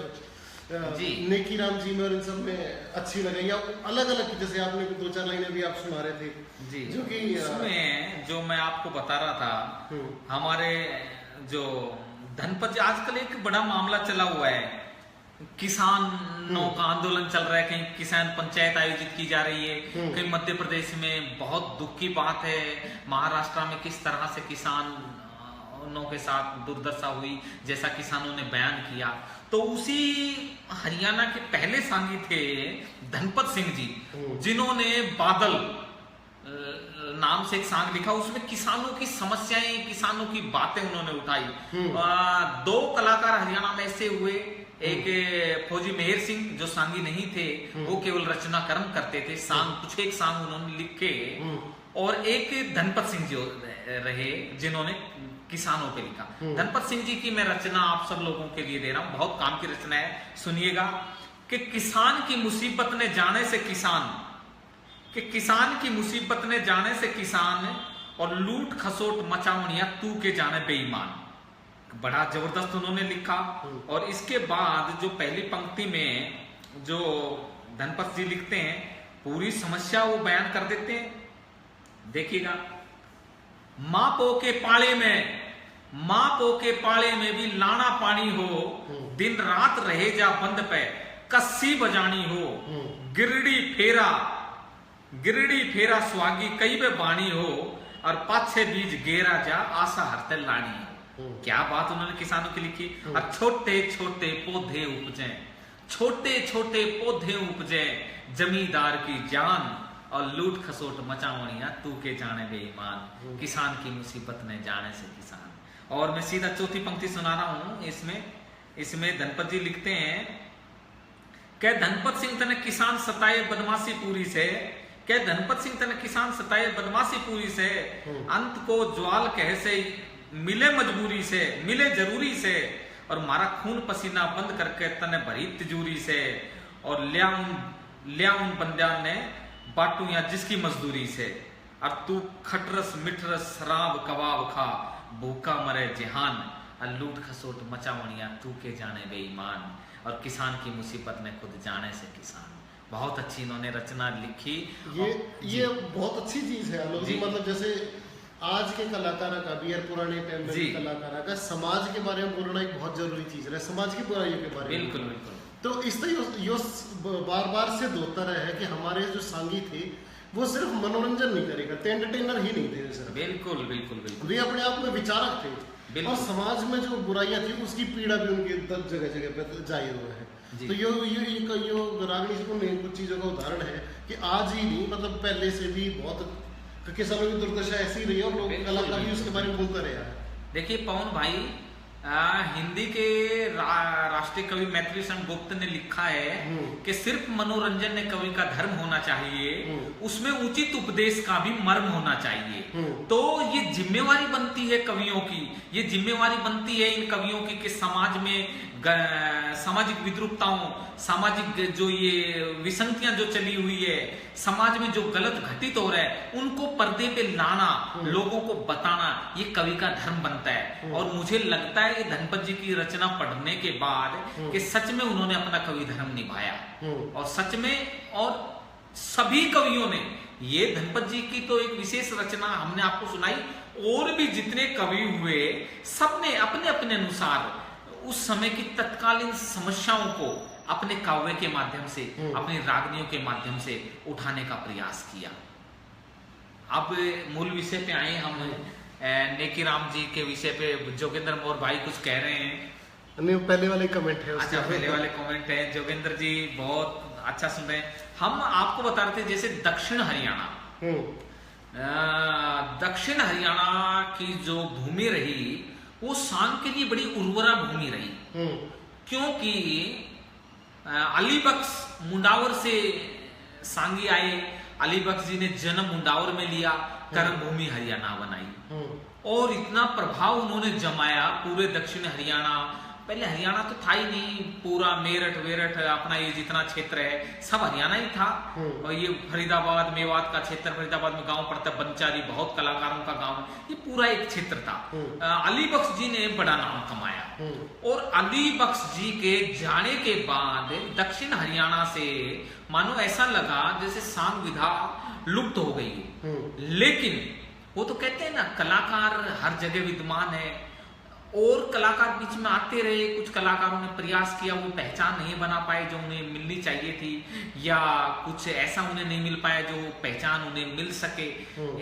Speaker 1: नेकीराम जी में और इन सब में अच्छी लगे, या अलग अलग, जैसे आपने 2-4 लाइनें भी आप सुना रहे थे
Speaker 2: जी,
Speaker 1: जो कि
Speaker 2: इसमें जो मैं आपको बता रहा था, हमारे जो धनपत, आजकल एक बड़ा मामला चला हुआ है, किसानों का आंदोलन चल रहा है, कहीं किसान पंचायत आयोजित की जा रही है, कहीं मध्य प्रदेश में बहुत दुख की बात है, महाराष्ट्र में किस तरह से किसानों के साथ दुर्दशा हुई, जैसा किसानों ने बयान किया। तो उसी हरियाणा के पहले सांगी थे धनपत सिंह जी, जिन्होंने बादल नाम से एक सांग लिखा, उसमें किसानों की समस्याएं, किसानों की बातें उन्होंने उठाई। 2 कलाकार हरियाणा में ऐसे हुए, एक फौजी मेहर सिंह जो सांगी नहीं थे, वो केवल रचना कर्म करते थे, सांग कुछ एक सांग उन्होंने लिखे, और एक धनपत सिंह जी रहे जिन्होंने किसानों पे लिखा। धनपत सिंह जी की मैं रचना आप सब लोगों के लिए दे रहा हूं, बहुत काम की रचना है, सुनिएगा। कि किसान की मुसीबत ने जाने से किसान, कि किसान की मुसीबत ने जाने से किसान, और लूट खसोट मचावनिया तू के जाने बेईमान। बड़ा जबरदस्त उन्होंने लिखा। और इसके बाद जो पहली पंक्ति में जो धनपत जी लिखते हैं, पूरी समस्या वो बयान कर देते हैं, देखिएगा। माँ पो के पाले में भी लाना पानी हो, दिन रात रहे जा बंद पे कस्सी बजानी हो, गिरडी फेरा स्वागी कई बे बाणी हो, और पाछे बीज गेरा जा आशा हरते लानी हो। क्या बात उन्होंने किसानों की लिखी। और छोटे छोटे पौधे उपजे जमींदार की जान, और लूट खसोट मचावनिया तू के जाने बेईमान, किसान की मुसीबत ने जाने से किसान। और मैं सीधा चौथी पंक्ति सुना रहा हूं। इसमें धनपत जी लिखते हैं, क्या धनपत सिंह तने किसान सताए बदमाशी पूरी से, क्या धनपत सिंह तने किसान सताए बदमाशी पूरी से, अंत को ज्वाल कह से मिले मजबूरी से, मिले जरूरी से, और मारा खून पसीना बंद करके तने भरी तिजूरी से, और लिया उन बंदियां ने बाटू या जिसकी मजदूरी से, और तू खटरस मिठरस शराब कबाब खा, भूखा मरे जहान, और लूट खसोट मचावणिया तू के जाने बेईमान, और किसान की मुसीबत में खुद जाने से किसान। बहुत अच्छी इन्होंने रचना लिखी।
Speaker 1: ये बहुत अच्छी चीज है आलोक जी। मतलब जैसे आज के कलाकार का भी और पुराने टाइम में भी कलाकार का समाज के बारे में बोलना एक बहुत जरूरी चीज है, समाज की बुराइयों के बारे में।
Speaker 2: बिल्कुल बिल्कुल।
Speaker 1: तो इस तरह बार बार सिद्ध होता रहा है कि हमारे जो सांगी थे वो सिर्फ मनोरंजन नहीं करेगा, एंटरटेनर ही नहीं थे सिर्फ।
Speaker 2: बिल्कुल बिल्कुल बिल्कुल।
Speaker 1: वे अपने आप में विचारक थे, और समाज में जो बुराइयां थी उसकी पीड़ा भी उनके जगह जगह पे जाहिर हुआ है। तो यो रागनी जी कुछ चीजों का उदाहरण है कि आज ही नहीं, मतलब पहले से भी बहुत किसानों की दुर्दशा ऐसी रही है, और लोग कलाकार भी उसके बारे में बोलता रहे हैं।
Speaker 2: देखिए पवन भाई, हिंदी के राष्ट्रीय कवि मैथिली शरण गुप्त ने लिखा है कि सिर्फ मनोरंजन ने कवि का धर्म होना चाहिए, उसमें उचित उपदेश का भी मर्म होना चाहिए। तो ये जिम्मेवारी बनती है कवियों की, ये जिम्मेवारी बनती है इन कवियों की कि समाज में सामाजिक विद्रूपताओं, सामाजिक जो ये विसंगतियां जो चली हुई है, समाज में जो गलत घटित हो रहा है, उनको पर्दे पे लाना, लोगों को बताना, ये कवि का धर्म बनता है। और मुझे लगता है ये धनपत जी की रचना पढ़ने के बाद कि सच में उन्होंने अपना कवि धर्म निभाया, और सच में, और सभी कवियों ने, ये धनपत जी की तो एक विशेष रचना हमने आपको सुनाई, और भी जितने कवि हुए सबने अपने अपने अनुसार उस समय की तत्कालीन समस्याओं को अपने काव्य के माध्यम से, अपनी रागनियों के माध्यम से उठाने का प्रयास किया। अब मूल विषय पे आए हम, नेकीराम जी के विषय पे जोगेंद्र मोर भाई कुछ कह रहे हैं।
Speaker 1: नहीं, पहले वाले कमेंट है।
Speaker 2: अच्छा, पहले वाले कमेंट है। जोगेंद्र जी बहुत अच्छा सुन रहे हैं। हम आपको बता रहे थे जैसे दक्षिण हरियाणा, दक्षिण हरियाणा की जो भूमि रही वो सांग के लिए बड़ी उर्वरा भूमि रही, क्योंकि अली बख्श मुंडावर से सांगी आए, अली बख्श जी ने जन्म मुंडावर में लिया, कर्म भूमि हरियाणा बनाई, और इतना प्रभाव उन्होंने जमाया पूरे दक्षिण हरियाणा। पहले हरियाणा तो था ही नहीं, पूरा मेरठ वेरठ अपना ये जितना क्षेत्र है सब हरियाणा ही था। और ये फरीदाबाद मेवात का क्षेत्र, फरीदाबाद में गांव पड़ता है बनचारी, बहुत कलाकारों का गांव, ये पूरा एक क्षेत्र था। अली बख्श जी ने बड़ा नाम कमाया, और अली बख्श जी के जाने के बाद दक्षिण हरियाणा से मानो ऐसा लगा जैसे सांग विधा लुप्त हो गई। लेकिन वो तो कहते हैं ना, कलाकार हर जगह विद्यमान है, और कलाकार बीच में आते रहे। कुछ कलाकारों ने प्रयास किया, वो पहचान नहीं बना पाए जो उन्हें मिलनी चाहिए थी, या कुछ ऐसा उन्हें नहीं मिल पाया जो पहचान उन्हें मिल सके।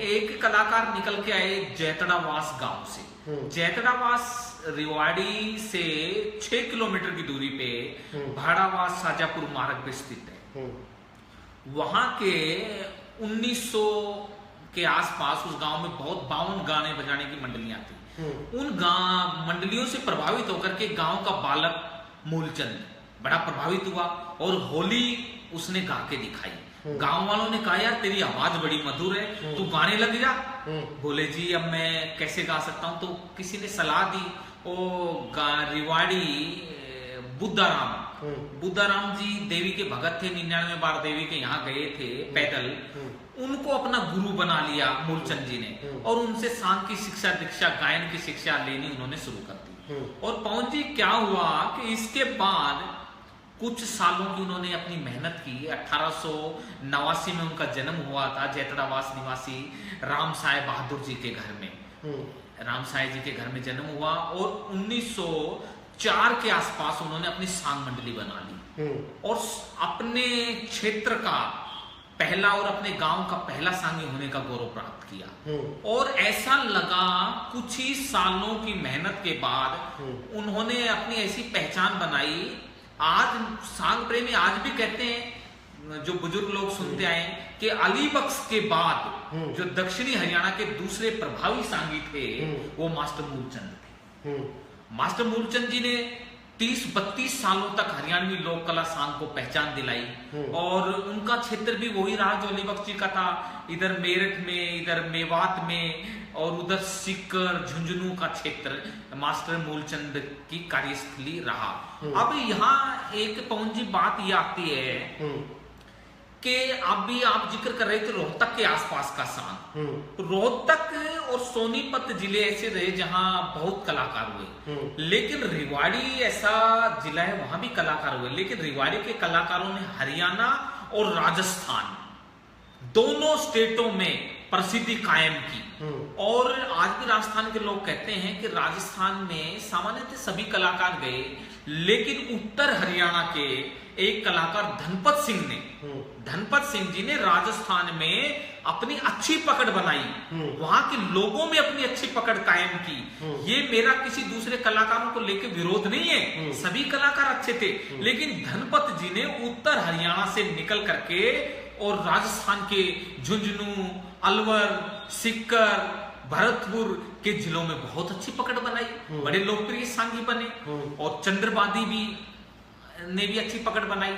Speaker 2: एक कलाकार निकल के आए जैतड़ावास गांव से। जैतड़ावास रिवाड़ी से 6 किलोमीटर की दूरी पे भाड़ावास शाजापुर मार्ग पे स्थित है। वहां के 1900 के आसपास उस गांव में बहुत 52 गाने बजाने की मंडलियां थी। उन मंडलियों से प्रभावित होकर के गांव का बालक मूलचंद बड़ा प्रभावित हुआ, और होली उसने गा के दिखाई। गांव वालों ने कहा यार तेरी आवाज बड़ी मधुर है, तू गाने लग जा। बोले जी अब मैं कैसे गा सकता हूं? तो किसी ने सलाह दी, ओ रिवाड़ी बुद्धाराम जी देवी के भगत थे, 99 बार देवी के यहाँ गए थे पैदल, उनको अपना गुरु बना लिया मूलचंद जी ने, और उनसे सांग की शिक्षा दीक्षा, गायन की शिक्षा लेनी उन्होंने शुरू कर दी। और पवन जी क्या हुआ कि इसके बाद कुछ सालों की उन्होंने अपनी मेहनत की। 1889 में उनका जन्म हुआ था जैतड़ावास निवासी राम साय बहादुर जी के घर में। राम साय जी के घर में जन्म हुआ, और 1904 के आसपास उन्होंने अपनी सांग मंडली बना ली, और अपने क्षेत्र का पहला और अपने गांव का पहला सांगी होने का गौरव प्राप्त किया। और ऐसा लगा कुछ ही सालों की मेहनत के बाद उन्होंने अपनी ऐसी पहचान बनाई। आज सांग प्रेमी आज भी कहते हैं, जो बुजुर्ग लोग सुनते आए, कि अली बख्श के बाद जो दक्षिणी हरियाणा के दूसरे प्रभावी सांगी थे वो मास्टर मूलचंद थे। मास्टर मूलचंद जी ने 30-32 सालों तक हरियाणवी लोक कला सांग को पहचान दिलाई और उनका क्षेत्र भी वही रहा जो अलीबख्श जी का था। इधर मेरठ में, इधर मेवात में और उधर सीकर झुंझुनू का क्षेत्र मास्टर मूलचंद की कार्यस्थली रहा। अब यहाँ एक पवन जी बात ये आती है कि अभी आप जिक्र कर रहे थे रोहतक के आसपास का सांग। रोहतक और सोनीपत जिले ऐसे रहे जहां बहुत कलाकार हुए, लेकिन रेवाड़ी ऐसा जिला है वहां भी कलाकार हुए, लेकिन रेवाड़ी के कलाकारों ने हरियाणा और राजस्थान दोनों स्टेटों में प्रसिद्धि कायम की। और आज भी राजस्थान के लोग कहते हैं कि राजस्थान में सामान्यतः सभी कलाकार गए, लेकिन उत्तर हरियाणा के एक कलाकार धनपत सिंह जी ने राजस्थान में अपनी अच्छी पकड़ बनाई, वहां के लोगों में अपनी अच्छी पकड़ कायम की। ये मेरा किसी दूसरे कलाकारों को लेकर विरोध नहीं है, सभी कलाकार अच्छे थे, लेकिन धनपत जी ने उत्तर हरियाणा से निकल करके और राजस्थान के झुंझुनू, अलवर, सीकर, भरतपुर के जिलों में बहुत अच्छी पकड़ बनाई, बड़े लोकप्रिय सांगी बने। और चंद्रबादी ने भी अच्छी पकड़ बनाई।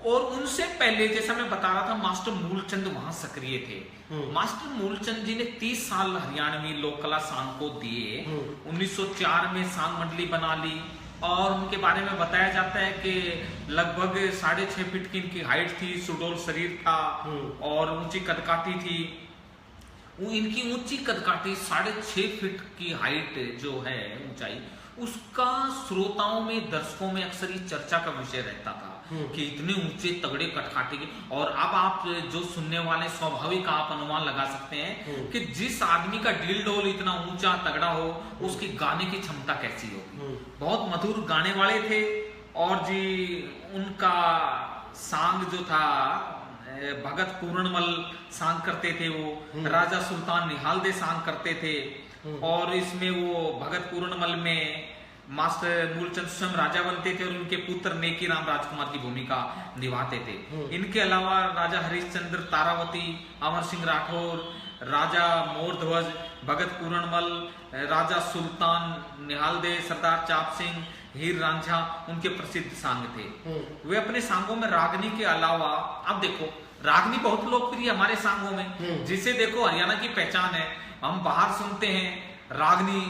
Speaker 2: और उनसे पहले जैसा मैं बता रहा था मास्टर मूलचंद वहां सक्रिय थे। मास्टर मूलचंद जी ने 30 साल हरियाणवी लोक कला सांग को दिए। 1904 में सांग मंडली बना ली और उनके बारे में बताया जाता है कि लगभग 6.5 फीट की इनकी हाइट थी, सुडौल शरीर था और ऊंची कदकाठी थी। इनकी ऊंची कदकाठी 6.5 फीट की हाइट जो है ऊंचाई, उसका श्रोताओं में, दर्शकों में अक्सर ही चर्चा का विषय रहता था कि इतने ऊंचे तगड़े कटकाठी के। और अब आप जो सुनने वाले स्वाभाविक आप अनुमान लगा सकते हैं कि जिस आदमी का दिल डोल इतना ऊंचा तगड़ा हो, उसकी गाने की क्षमता कैसी हो। बहुत मधुर गाने वाले थे। और जी उनका सांग जो था, भगत पूर्णमल सांग करते थे, वो राजा सुल्तान निहालदे सांग करते थे। और इसमें वो भगत पूर्णमल में मास्टर मूलचंद स्वयं राजा बनते थे और उनके पुत्र नेकी राम राजकुमार की भूमिका निभाते थे। इनके अलावा राजा हरिश्चंद्र, तारावती, अमर सिंह राठौर, राजा मोरध्वज, भगत पूर्णमल, राजा सुल्तान निहालदे, सरदार चाप सिंह, हीर रांझा उनके प्रसिद्ध सांग थे। वे अपने सांगों में रागनी के अलावा, अब देखो रागनी बहुत लोकप्रिय हमारे सांगों में, जिसे देखो हरियाणा की पहचान है। हम बाहर सुनते हैं रागनी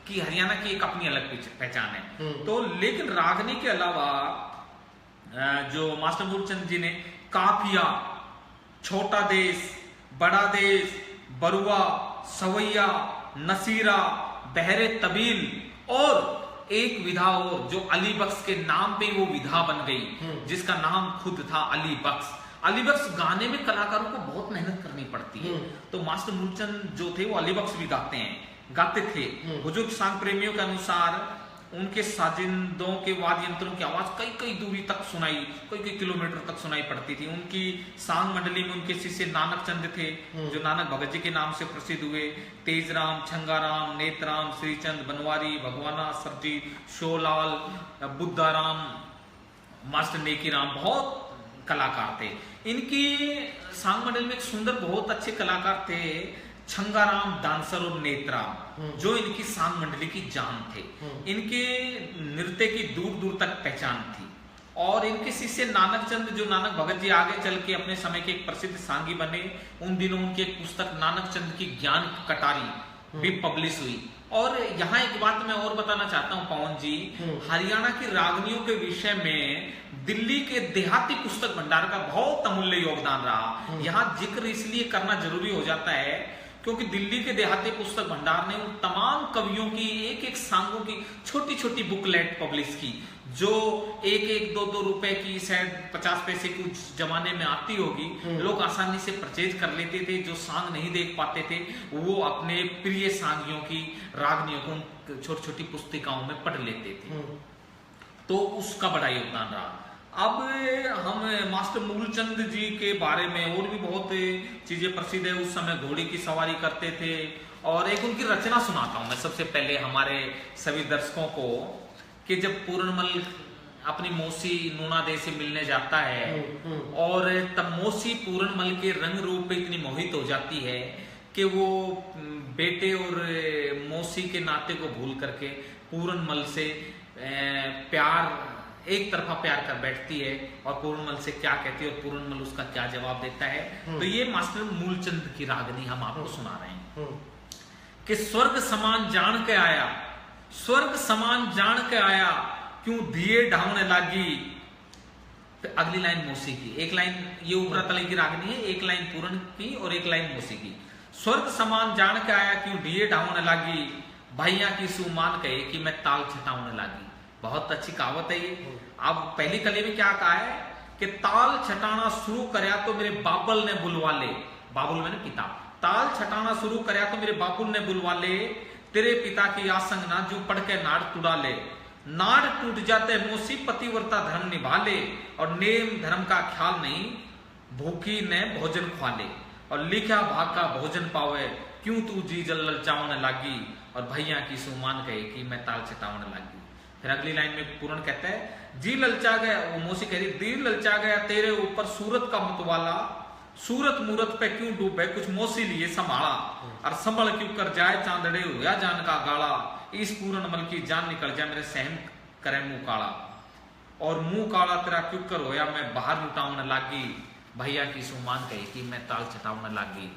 Speaker 2: की, हरियाणा की एक अपनी अलग पहचान है। तो लेकिन रागनी के अलावा जो मास्टर मूलचंद जी ने काफिया, छोटा देश, बड़ा देश, बरुआ, सवैया, नसीरा, बहरे तबील और एक विधा और जो अली बख्श के नाम पे वो विधा बन गई, जिसका नाम खुद था अली बख्श। अली बख्श गाने में कलाकारों को बहुत मेहनत करनी पड़ती है, तो मास्टर मूलचंद जो थे वो अली बख्श भी गाते थे। बुजुर्ग सांग प्रेमियों के अनुसार उनके साजिंदों के वाद्य यंत्रों की आवाज कई कई दूरी तक सुनाई, कई किलोमीटर तक सुनाई पड़ती थी। उनकी सांग मंडली में उनके शिष्य नानक चंद थे, जो नानक भगत जी के नाम से प्रसिद्ध हुए। तेजराम, छंगाराम, नेतराम, श्रीचंद, बनवारी, भगवाना, सरजी, शोलाल, बुद्धाराम, मास्टर नेकीराम बहुत कलाकार थे। इनकी सांग मंडल में एक सुंदर बहुत अच्छे कलाकार थे, छंगाराम, डांसर और नेतराम, जो इनकी सांग मंडली की जान थे। इनके नृत्य की दूर दूर तक पहचान थी। और इनके शिष्य नानक चंद, जो नानक भगत जी आगे चल के अपने समय के एक प्रसिद्ध सांगी बने, उन दिनों उनकी एक पुस्तक नानक चंद की ज्ञान कटारी भी पब्लिश हुई। और यहाँ एक बात मैं और बताना चाहता हूँ पवन जी, हरियाणा की रागनियों के विषय में दिल्ली के देहाती पुस्तक भंडार का बहुत अमूल्य योगदान रहा। यहाँ जिक्र इसलिए करना जरूरी हो जाता है क्योंकि दिल्ली के देहाती पुस्तक भंडार ने उन तमाम कवियों की एक एक सांगों की छोटी छोटी बुकलेट पब्लिश की, जो एक 2 रुपए की, शायद 50 पैसे की उस जमाने में आती होगी। लोग आसानी से परचेज कर लेते थे। जो सांग नहीं देख पाते थे वो अपने प्रिय सांगियों की, रागनियों को छोटी छोटी पुस्तिकाओं में पढ़ लेते थे। तो उसका बड़ा योगदान रहा। अब हम मास्टर मूलचंद जी के बारे में और भी बहुत चीजें प्रसिद्ध है। उस समय घोड़ी की सवारी करते थे। और एक उनकी रचना सुनाता हूं मैं सबसे पहले हमारे सभी दर्शकों को, कि जब पूर्णमल अपनी मौसी नूनादे से मिलने जाता है और तब मौसी पूर्णमल के रंग रूप पे इतनी मोहित हो जाती है कि वो बेटे और मौसी के नाते को भूल करके पूर्णमल से प्यार एक तरफा प्यार कर बैठती है और पूर्णमल से क्या कहती है और पूर्णमल उसका क्या जवाब देता है। तो ये मास्टर मूलचंद की रागनी हम आपको सुना रहे हैं कि स्वर्ग समान जान के आया, स्वर्ग समान जान के आया, क्यों दिए ढावने लागी। फिर अगली लाइन मौसी की, एक लाइन ये ऊपरा तले की रागनी है, एक लाइन पूर्ण की और एक लाइन मौसी की। स्वर्ग समान जान के आया, क्यों दिए ढावने लागी, भैया की सुमान कहे कि मैं ताल छटावने लागी। बहुत अच्छी कहावत है ये। अब पहली कली में क्या कहा है कि ताल छटाना शुरू करया तो मेरे बाबल ने बुलवा ले, बाबुल मैंने पिता, ताल छटाना शुरू करया तो मेरे बाबुल ने बुलवा ले, तेरे पिता की आसंग ना जो पढ़ के नाड़ तुड़ा ले, नाड़ टूट जाते मौसी पतिव्रता धर्म निभा ले, और नेम धर्म का ख्याल नहीं भूखी ने भोजन खा ले, और लिखा भाग का भोजन पावे, क्यों तू जी जल ललचावने लागी, और भैया की सुमान कहे कि मैं ताल छटावने लागी। फिर अगली लाइन में पूर्ण कहता है जी ललचा गया, वो मौसी कह रही दिल ललचा गया तेरे ऊपर सूरत का मतवाला, सूरत मूरत पे क्यों डूबे कुछ मौसी लिए संभाला, और संभल क्यों कर जाए चांदड़े हुआ जान का गाला, इस पूर्ण मल की जान निकल जाए मेरे सहन करे मुंह काला, और मुंह काला तेरा क्यों कर होया मैं बाहर लुटावने लागी, भैया की सुमान कही कि मैं ताल छटावने लागी,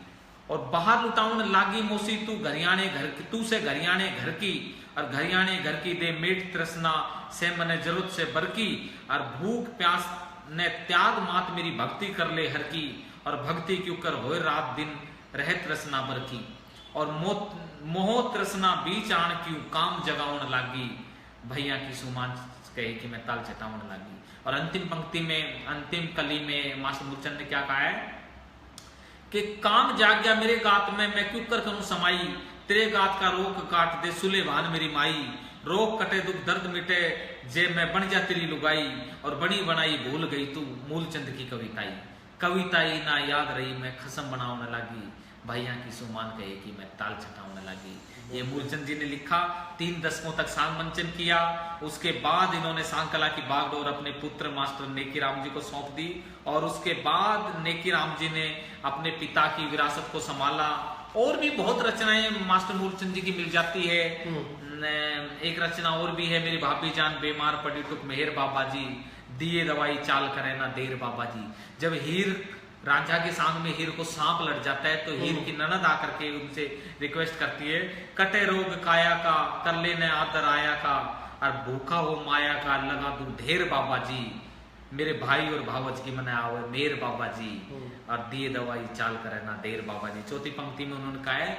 Speaker 2: और बाहर लुटावने लागी मौसी तू घरियाणे घर की, तू से घरियाणे घर की, और घरियाणे घर की दे मेट तृष्णा से मने जरूरत से बरकी, और भूख प्यास ने त्याग मात मेरी भक्ति कर ले हर की, और भक्ति क्यों कर होए रात दिन रहे तृष्णा बरकी, और मोह तृष्णा बीच आन क्यों काम जगावन लागी, भैया की सुमान कहे कि मैं ताल छटावन लागी। और अंतिम पंक्ति में, अंतिम कली में मास्टर मूलचंद ने क्या कहा है कि काम जाग गया मेरे गात में मैं क्यों कर करूं समाई, तेरे गात का रोक काट दे सुलेभान मेरी माई, रोक कटे दुख दर्द मिटे जे मैं बन जा तेरी लुगाई, और बनी बनाई भूल गई तू मूलचंद की कविताई, कविताई ना याद रही मैं खसम बनावने लागी, भैया की सुमान कहे कि मैं ताल छटावने लागी। ये मूलचंद जी ने लिखा, 3 दशकों तक सांग मंचन किया, उसके बाद इन्होंने सांग कला की बागडोर अपने पुत्र मास्टर नेकीराम जी को सौंप दी, और उसके बाद नेकीराम जी ने अपने पिता की विरासत को संभाला। और भी बहुत रचनाएं मास्टर मूलचंद जी की मिल जाती है। एक रचना और भी है, मेरी भाभी जान बीमार पड़ी टुक मेहर बाबा जी, दिए दवाई चाल करे ना देर बाबा जी। जब हीर रांझा के सांग में हीर को सांप लड़ जाता है तो हीर की ननद आकर के उनसे रिक्वेस्ट करती है, कटे रोग काया का कर लेने आदर आया का, और भूखा हो माया का लगा दू ढेर बाबा जी, मेरे भाई और भावज की मना आवे मेर बाबा जी, और दिए दवाई चाल करे ना देर बाबा जी। चौथी पंक्ति में उन्होंने कहा है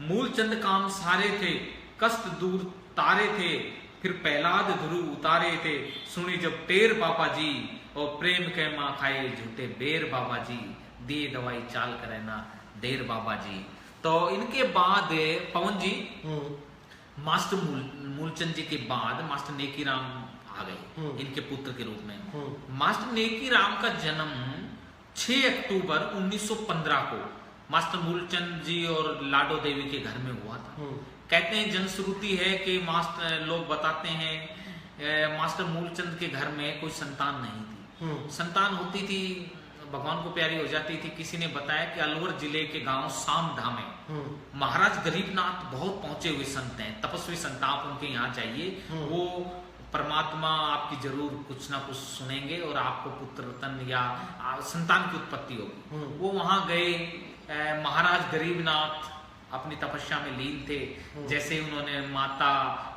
Speaker 2: मूलचंद काम सारे थे, कष्ट दूर तारे थे, फिर पहलाद ध्रुव उतारे थे, सुनी जब टेर बाबा जी, और प्रेम के माँ खाए झूठे बेर बाबा जी, दिए दवाई चाल करे ना देर बाबा जी। तो इनके बाद पवन जी मास्टर मूलचंद जी के बाद मास्टर नेकीराम आ गए इनके पुत्र के रूप में। मास्टर नेकीराम का जन्म 6 अक्टूबर 1915 को मास्टर मूलचंद जी और लाडो देवी के घर में हुआ था। कहते हैं जनश्रुति है कि मास्टर लोग बताते हैं मास्टर मूलचंद के घर में कोई संतान नहीं थी। संतान होती थी भगवान को प्यारी हो जाती थी। किसी ने बताया कि अलवर जिले के गांव सामढा में महाराज गरीबनाथ बहुत पहुंचे हुए संत हैं, तपस्वी संत, आप उनके यहाँ जाइए, वो परमात्मा आपकी जरूर कुछ ना कुछ सुनेंगे और आपको पुत्र रतन या संतान की उत्पत्ति होगी। वो वहां गए, महाराज गरीबनाथ अपनी तपस्या में लीन थे। जैसे उन्होंने माता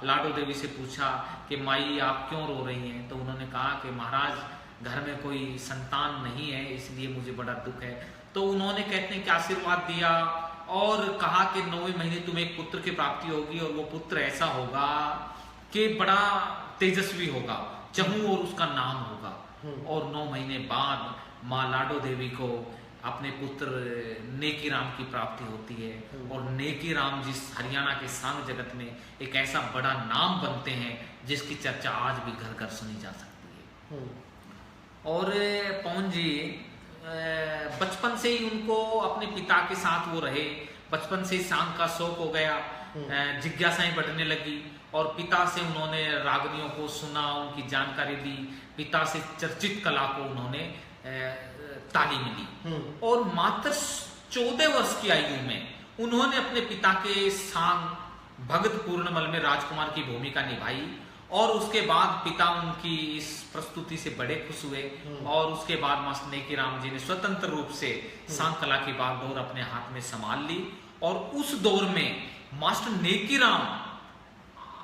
Speaker 2: लाडो देवी से पूछा कि माई आप क्यों रो रही हैं, तो उन्होंने कहा कि महाराज घर में कोई संतान नहीं है इसलिए मुझे बड़ा दुख है। तो उन्होंने कहते हैं कि आशीर्वाद दिया और कहा कि 9वें महीने तुम्हें एक पुत्र की प्राप्ति होगी और वो पुत्र ऐसा होगा कि बड़ा तेजस्वी होगा, चहू और उसका नाम होगा। और 9 महीने बाद माँ लाडो देवी को अपने पुत्र नेकीराम की प्राप्ति होती है और नेकीराम जी हरियाणा के सांग जगत में एक ऐसा बड़ा नाम बनते हैं जिसकी चर्चा आज भी घर घर सुनी जा सकती है। और पवन जी बचपन से ही उनको अपने पिता के साथ वो रहे, बचपन से ही सांग का शौक हो गया, जिज्ञासाएं बढ़ने लगी और पिता से उन्होंने रागनियों को सुना, उनकी जानकारी ली, पिता से चर्चित कला को उन्होंने तालीम ली और मात्र 14 वर्ष की आयु में उन्होंने अपने पिता के सांग भगत पूर्णमल में राजकुमार की भूमिका निभाई और उसके बाद पिता उनकी इस प्रस्तुति से बड़े खुश हुए और उसके बाद मास्टर नेकी राम जी ने स्वतंत्र रूप से सांग कला की बागडोर अपने हाथ में संभाल ली। और उस दौर में मास्टर नेकी राम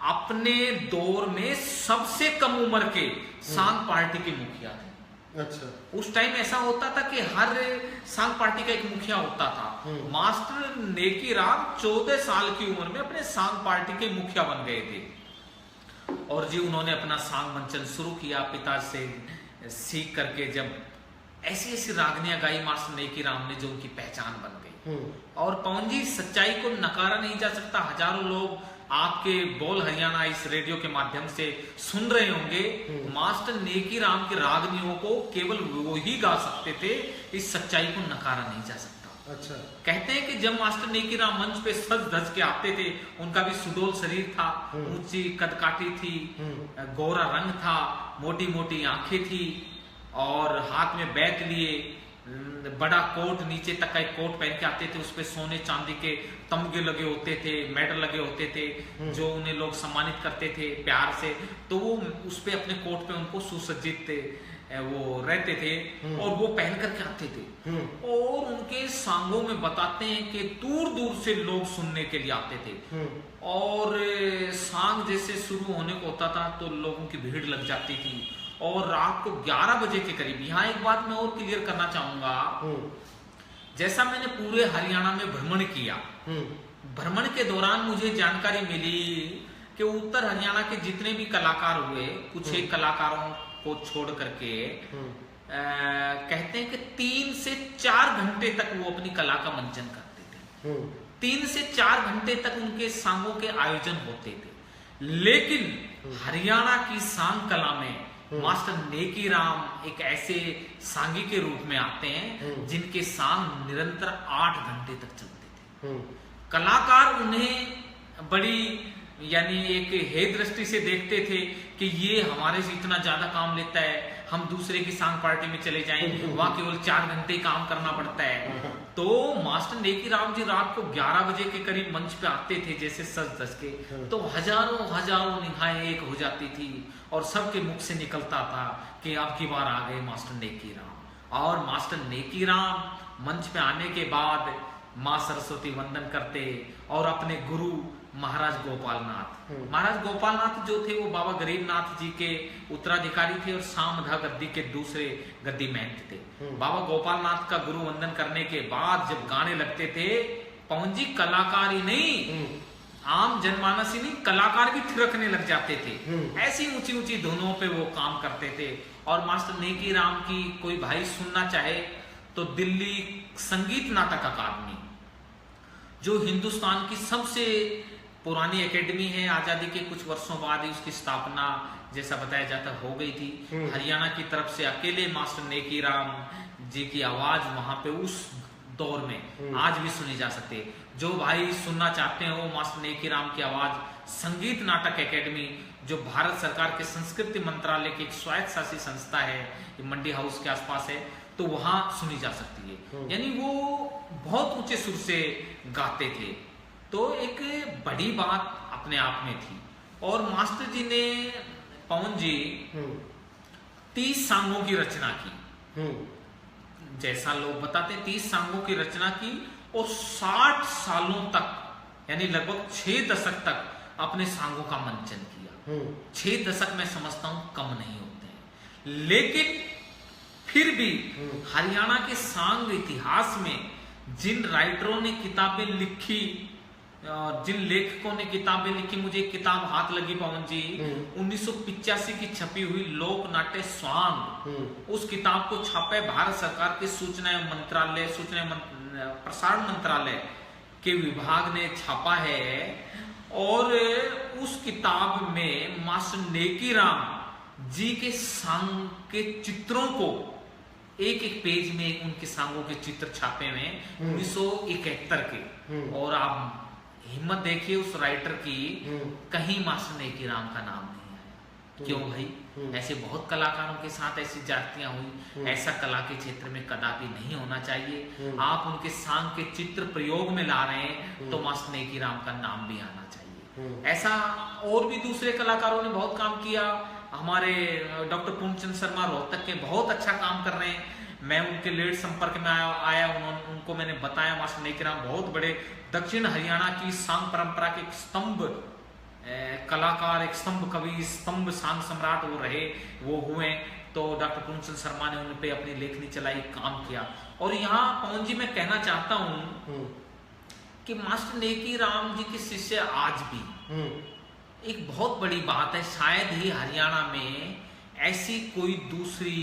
Speaker 2: अपने दौर में सबसे कम उम्र के सांग पार्टी के मुखिया थे।
Speaker 1: अच्छा।
Speaker 2: उस टाइम ऐसा होता था कि हर सांग पार्टी का एक मुखिया होता था। मास्टर नेकी राम 14 साल की उम्र में अपने सांग पार्टी के मुखिया बन गए थे और जी उन्होंने अपना सांग मंचन शुरू किया। पिता से सीख करके जब ऐसी ऐसी रागनियां गाई मास्टर नेकी राम ने जो उनकी पहचान बन गई। और पवन जी सच्चाई को नकारा नहीं जा सकता। हजारों लोग आपके बोल हरियाणा इस रेडियो के माध्यम से सुन रहे होंगे। मास्टर नेकी राम की रागनियों को केवल वो ही गा सकते थे, इस सच्चाई को नकारा नहीं जा सकता।
Speaker 1: अच्छा।
Speaker 2: कहते हैं कि जब मास्टर नेकी राम मंच पे सज धज के आते थे, उनका भी सुडोल शरीर था, ऊंची कदकाठी थी, गोरा रंग था, मोटी मोटी आंखें थी और हाथ में बैत लिए बड़ा कोट, नीचे तक का एक कोट पहन के आते थे। उस पे सोने चांदी के तमगे लगे होते थे, मेडल लगे होते थे जो उन्हें लोग सम्मानित करते थे प्यार से। तो वो उस पे अपने कोट पे उनको सुसज्जित वो रहते थे और वो पहन करके आते थे। और उनके सांगों में बताते हैं कि दूर दूर से लोग सुनने के लिए आते थे और सांग जैसे शुरू होने को होता था तो लोगों की भीड़ लग जाती थी। और रात को 11 बजे के करीब, यहाँ एक बात मैं और क्लियर करना चाहूंगा, जैसा मैंने पूरे हरियाणा में भ्रमण किया, भ्रमण के दौरान मुझे जानकारी मिली कि उत्तर हरियाणा के जितने भी कलाकार हुए, कुछ एक कलाकारों को छोड़ करके कहते हैं कि 3 से 4 घंटे तक वो अपनी कला का मंचन करते थे। 3 से 4 घंटे तक उनके सांगों के आयोजन होते थे। लेकिन हरियाणा की सांग कला में मास्टर नेकी राम एक ऐसे सांगी के रूप में आते हैं जिनके सांग निरंतर 8 घंटे तक चलते थे। कलाकार उन्हें बड़ी यानी एक हे दृष्टि से देखते थे कि ये हमारे से इतना ज्यादा काम लेता है, हम दूसरे की सांग पार्टी में चले जाएं, वहां केवल 4 घंटे काम करना पड़ता है। तो मास्टर नेकी राम जी रात को 11 बजे के करीब मंच पे आते थे जैसे सज धज के, तो हजारों हजारों निगाहें एक हो जाती थी और सबके मुख से निकलता था कि अब की बार आ गए मास्टर नेकी राम। और मास्टर नेकी राम मंच पे आने के बाद माँ सरस्वती वंदन करते और अपने गुरु महाराज गोपालनाथ जो थे वो बाबा गरीबनाथ जी के उत्तराधिकारी थे और सामधा गद्दी के दूसरे गद्दी महंत थे। बाबा गोपालनाथ का गुरु वंदन करने के बाद जब गाने लगते थे, पवन जी कलाकार ही नहीं, आम जनमानस ही नहीं, कलाकार भी थिरकने लग जाते थे। ऐसी ऊंची ऊंची धुनों पे वो काम करते थे। और मास्टर नेकी राम की कोई भाई सुनना चाहे तो दिल्ली संगीत नाटक अकादमी, जो हिंदुस्तान की सबसे पुरानी एकेडमी है, आजादी के कुछ वर्षों बाद ही उसकी स्थापना जैसा बताया जाता हो गई थी। हरियाणा की तरफ से अकेले मास्टर नेकी राम जी की आवाज वहां पे उस दौर में आज भी सुनी जा सकती है। जो भाई सुनना चाहते हैं वो मास्टर नेकी राम की आवाज संगीत नाटक एकेडमी, जो भारत सरकार के संस्कृति मंत्रालय की एक स्वायत्त शासी संस्था है, मंडी हाउस के आसपास है, तो वहां सुनी जा सकती है। यानी वो बहुत ऊंचे सुर से गाते थे, तो एक बड़ी बात अपने आप में थी। और मास्टर जी ने पवन जी 30 सांगों की रचना की, जैसा लोग बताते हैं 30 सांगों की रचना की और 60 सालों तक यानी लगभग 6 दशक तक अपने सांगों का मंचन किया। 6 दशक मैं समझता हूं कम नहीं होते हैं, लेकिन फिर भी हरियाणा के सांग इतिहास में जिन राइटरों ने किताबें लिखी, जिन लेखकों ने किताबें लिखी, मुझे एक किताब हाथ लगी पवन जी 1985 की छपी हुई लोक नाट्य स्वांग, उस किताब को छापा है भारत सरकार के सूचना प्रसारण मंत्रालय के विभाग ने छापा है। और उस किताब में मास्टर नेकी राम जी के सांग के चित्रों को एक एक पेज में उनके सांगों के चित्र छापे हुए 1971 के। और आप हिम्मत देखिए उस राइटर की, कहीं मास्टर नेकी राम का नाम नहीं आया। क्यों भाई? ऐसे बहुत कलाकारों के साथ ऐसी जातियां हुई, ऐसा कला के क्षेत्र में कदापि नहीं होना चाहिए। आप उनके सांग के चित्र प्रयोग में ला रहे हैं तो मास्टर नेकी राम का नाम भी आना चाहिए। ऐसा और भी दूसरे कलाकारों ने बहुत काम किया। हमारे डॉक्टर पूर्णचंद शर्मा रोहतक के बहुत अच्छा काम कर रहे हैं। मैं उनके लेट संपर्क में आया उनको मैंने बताया मास्टर नेकीराम बहुत बड़े दक्षिण हरियाणा की सांग परंपरा के एक स्तंभ कलाकार, एक स्तंभ कवि, स्तंभ सांग सम्राट वो रहे, वो हुए। तो डॉक्टर पूर्णचंद शर्मा ने उन पे अपनी लेखनी चलाई, काम किया। और यहाँ पवन जी मैं कहना चाहता हूँ कि मास्टर नेकीराम जी के शिष्य आज भी एक बहुत बड़ी बात है, शायद ही हरियाणा में ऐसी कोई दूसरी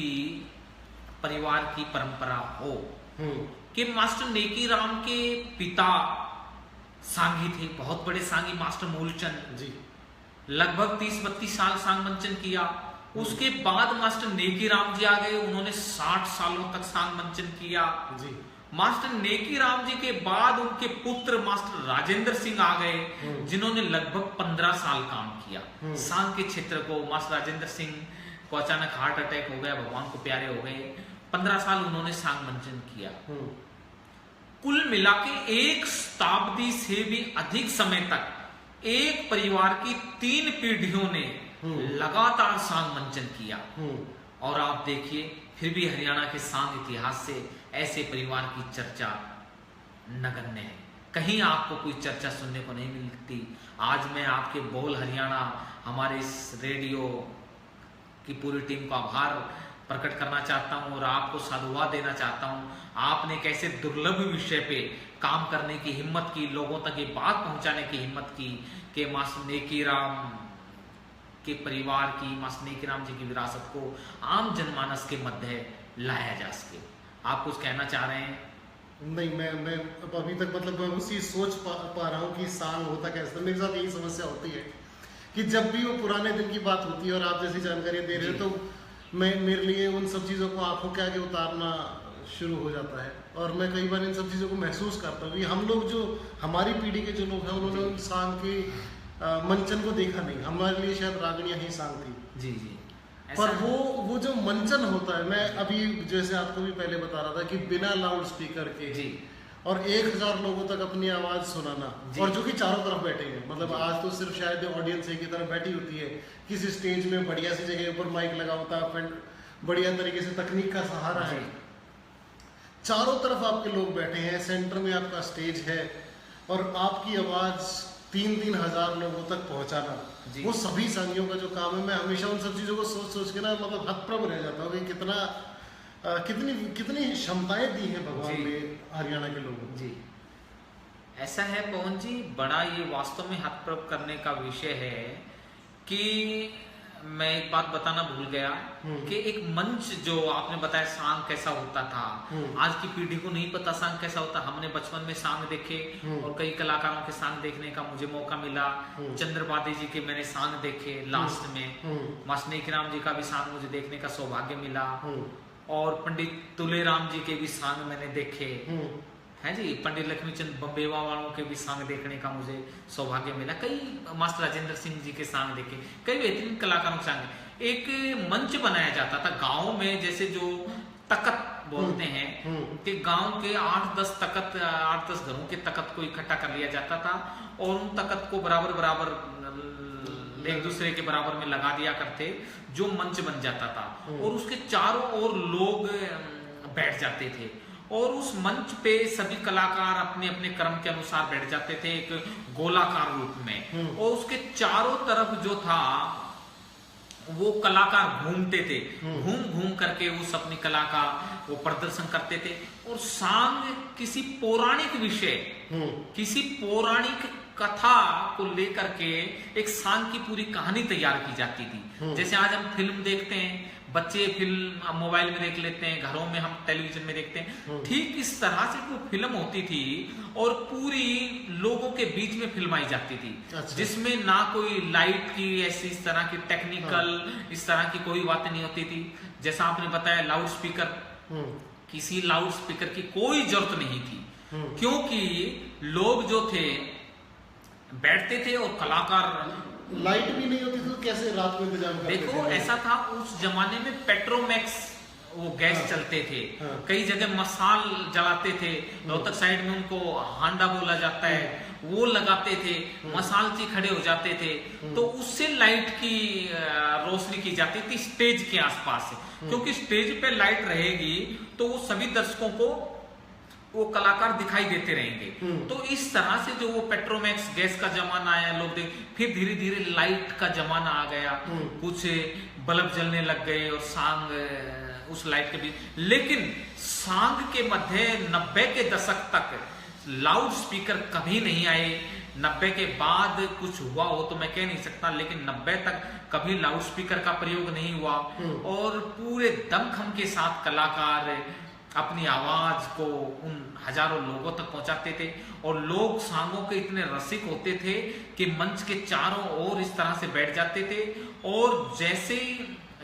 Speaker 2: परिवार की परंपरा हो कि मास्टर नेकीराम के पिता सांगी थे, बहुत बड़े सांगी मास्टर मूलचंद जी, लगभग 30-32 साल सांग मंचन किया। उसके बाद मास्टर नेकीराम जी आ गए, उन्होंने 60 सालों तक सांग मंचन किया जी। मास्टर नेकीराम जी के बाद उनके पुत्र मास्टर राजेंद्र सिंह आ गए, जिन्होंने लगभग 15 साल काम किया सांग के क्षेत्र को। मास्टर राजेंद्र सिंह को अचानक हार्ट अटैक हो गया, भगवान को प्यारे हो गए, 15 साल उन्होंने सांग मंचन किया। कुल मिला के 1 शताब्दी से भी अधिक समय तक एक परिवार की 3 पीढ़ियों ने लगातार सांग मंचन किया। और आप देखिए फिर भी हरियाणा के सांग इतिहास से ऐसे परिवार की चर्चा नगण्य है, कहीं आपको कोई चर्चा सुनने को नहीं मिलती। आज मैं आपके बोल हरियाणा, हमारे इस रेडियो की पूरी टीम को आभार प्रकट करना चाहता हूं और आपको साधुवाद देना चाहता हूं। आपने कैसे दुर्लभ विषय पे काम करने की हिम्मत की, लोगों तक ये बात पहुंचाने की हिम्मत की कि मास्टर नेकीराम के परिवार की, मास्टर नेकीराम जी की विरासत को आम जनमानस के मध्य लाया जा सके। आप कुछ कहना चाह रहे हैं?
Speaker 1: नहीं, मैं अभी तक मतलब मैं उसी सोच पा रहा हूँ कि सांग होता कैसे। मेरे साथ यही समस्या होती है कि जब भी वो पुराने दिन की बात होती है और आप जैसी जानकारी दे रहे हो तो मेरे लिए उन सब चीज़ों को आंखों के आगे उतारना शुरू हो जाता है। और मैं कई बार इन सब चीज़ों को महसूस करता हूँ कि हम लोग जो हमारी पीढ़ी के जो लोग हैं उन्होंने उन सांग के मंचन को देखा नहीं। हमारे लिए शायद रागणियाँ ही सांग थी
Speaker 2: जी जी।
Speaker 1: पर वो जो मंचन होता है, मैं अभी जैसे आपको भी पहले बता रहा था कि बिना लाउड स्पीकर के जी और 1000 लोगों तक अपनी आवाज सुनाना, और जो कि चारों तरफ बैठे हैं। मतलब आज तो सिर्फ शायद ऑडियंस एक ही तरफ बैठी होती है, किसी स्टेज में बढ़िया सी जगह ऊपर माइक लगा होता है, बढ़िया तरीके से तकनीक का सहारा है, चारों तरफ आपके लोग बैठे हैं, सेंटर में आपका स्टेज है और आपकी आवाज 3-3 हजार लोगों तक पहुंचाना, वो सभी संगियों का जो काम है। मैं हमेशा उन सब चीजों को सोच के ना मतलब हतप्रभ रह जाता हूँ कि कितनी क्षमताएं दी हैं भगवान ने हरियाणा के लोगों को।
Speaker 2: जी ऐसा है पवन जी, बड़ा ये वास्तव में हतप्रभ करने का विषय है कि मैं एक बात बताना भूल गया कि एक मंच जो आपने बताया सांग कैसा होता था, आज की पीढ़ी को नहीं पता सांग कैसा होता। हमने बचपन में सांग देखे और कई कलाकारों के सांग देखने का मुझे मौका मिला। चंद्रपादी जी के मैंने सांग देखे लास्ट में, मास्टर नेकीराम जी का भी सांग मुझे देखने का सौभाग्य मिला और पंडित तुलेराम जी के भी सांग मैंने देखे हैं जी, पंडित लक्ष्मीचंद बम्बेवा वालों के भी सांग देखने का मुझे सौभाग्य मिला। कई मास्टर राजेंद्र सिंह जी के सांग देखे, कई बेहतरीन कलाकारों के सांग। एक मंच बनाया जाता था गाँव में, जैसे जो तकत बोलते हैं कि गांव के 8-10 घरों के तकत को इकट्ठा कर लिया जाता था और उन तकत को बराबर एक दूसरे के बराबर में लगा दिया करते, जो मंच बन जाता था और उसके चारों ओर लोग बैठ जाते थे और उस मंच पे सभी कलाकार अपने अपने क्रम के अनुसार बैठ जाते थे एक गोलाकार रूप में, और उसके चारों तरफ जो था वो कलाकार घूमते थे, घूम करके उस अपनी कला का वो प्रदर्शन करते थे। और सांग किसी पौराणिक विषय, किसी पौराणिक कथा को लेकर के एक सांग की पूरी कहानी तैयार की जाती थी। जैसे आज हम फिल्म देखते हैं, बच्चे फिल्म मोबाइल में देख लेते हैं, घरों में हम टेलीविजन में देखते हैं, ठीक इस तरह से वो फिल्म होती थी और पूरी लोगों के बीच में फिल्माई जाती थी। अच्छा। जिसमें ना कोई लाइट की ऐसी इस तरह की टेक्निकल इस तरह की कोई बातें नहीं होती थी। जैसा आपने बताया लाउड स्पीकर, किसी लाउड स्पीकर की कोई जरूरत नहीं थी, क्योंकि लोग जो थे बैठते थे और कलाकार,
Speaker 1: लाइट भी नहीं होती तो कैसे रात में इंतजाम करते थे?
Speaker 2: देखो ऐसा था उस जमाने में पेट्रोमैक्स वो गैस चलते थे,
Speaker 1: हाँ।
Speaker 2: कई जगह मसाल जलाते थे, रोहतक साइड में उनको हांडा बोला जाता है, वो लगाते थे, मसालची खड़े हो जाते थे, तो उससे लाइट की रोशनी की जाती थी स्टेज के आसपास से, क्योंकि स्टेज पे लाइट रहेगी तो वो सभी दर्शकों को वो कलाकार दिखाई देते रहेंगे। तो इस तरह से जो वो पेट्रोमैक्स गैस का जमाना आया, लोग देख, फिर धीरे धीरे लाइट का जमाना आ गया, कुछ बल्ब जलने लग गए और सांग उस लाइट के बीच। लेकिन सांग के मध्य 90 के दशक तक लाउड स्पीकर कभी नहीं आए। 90 के बाद कुछ हुआ हो तो मैं कह नहीं सकता, लेकिन 90 तक कभी लाउड स्पीकर का प्रयोग नहीं हुआ और पूरे दमखम के साथ कलाकार अपनी आवाज को उन हजारों लोगों तक पहुंचाते थे। और लोग सांगों के इतने रसिक होते थे कि मंच के चारों ओर इस तरह से बैठ जाते थे। और जैसे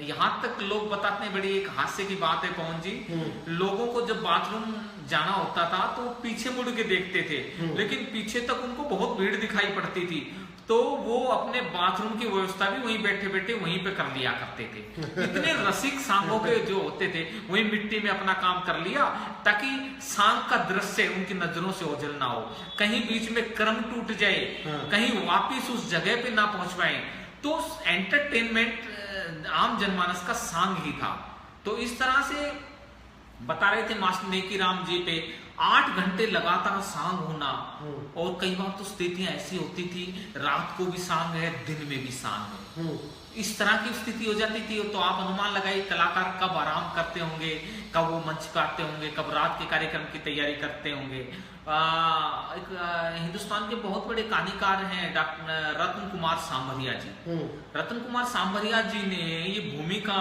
Speaker 2: यहाँ तक लोग बताते हैं, बड़ी एक हास्य की बात है पवन जी, लोगों को जब बाथरूम जाना होता था तो पीछे मुड़ के देखते थे, लेकिन पीछे तक उनको बहुत भीड़ दिखाई पड़ती थी, तो वो अपने बाथरूम की व्यवस्था भी वहीं बैठे बैठे वहीं पे कर लिया करते थे। इतने रसिक सांगों के जो होते थे, वहीं मिट्टी में अपना काम कर लिया ताकि सांग का दृश्य उनकी नजरों से ओझल ना हो, कहीं बीच में क्रम टूट जाए, कहीं वापिस उस जगह पे ना पहुंच पाए। तो एंटरटेनमेंट आम जनमानस का सांग ही था। तो इस तरह से बता रहे थे मास्टर नेकी राम जी पे 8 घंटे लगातार सांग होना, और कई बार तो स्थितियां ऐसी होती थी, रात को भी सांग है, दिन में भी सांग है, इस तरह की स्थिति हो जाती थी। तो आप अनुमान लगाइए कलाकार कब आराम करते होंगे, कब वो मंच पे आते होंगे, कब रात के कार्यक्रम की तैयारी करते होंगे। हिंदुस्तान के बहुत बड़े कहानीकार हैं डॉक्टर रत्न कुमार सांभरिया जी। रत्न कुमार सांभरिया जी ने ये भूमिका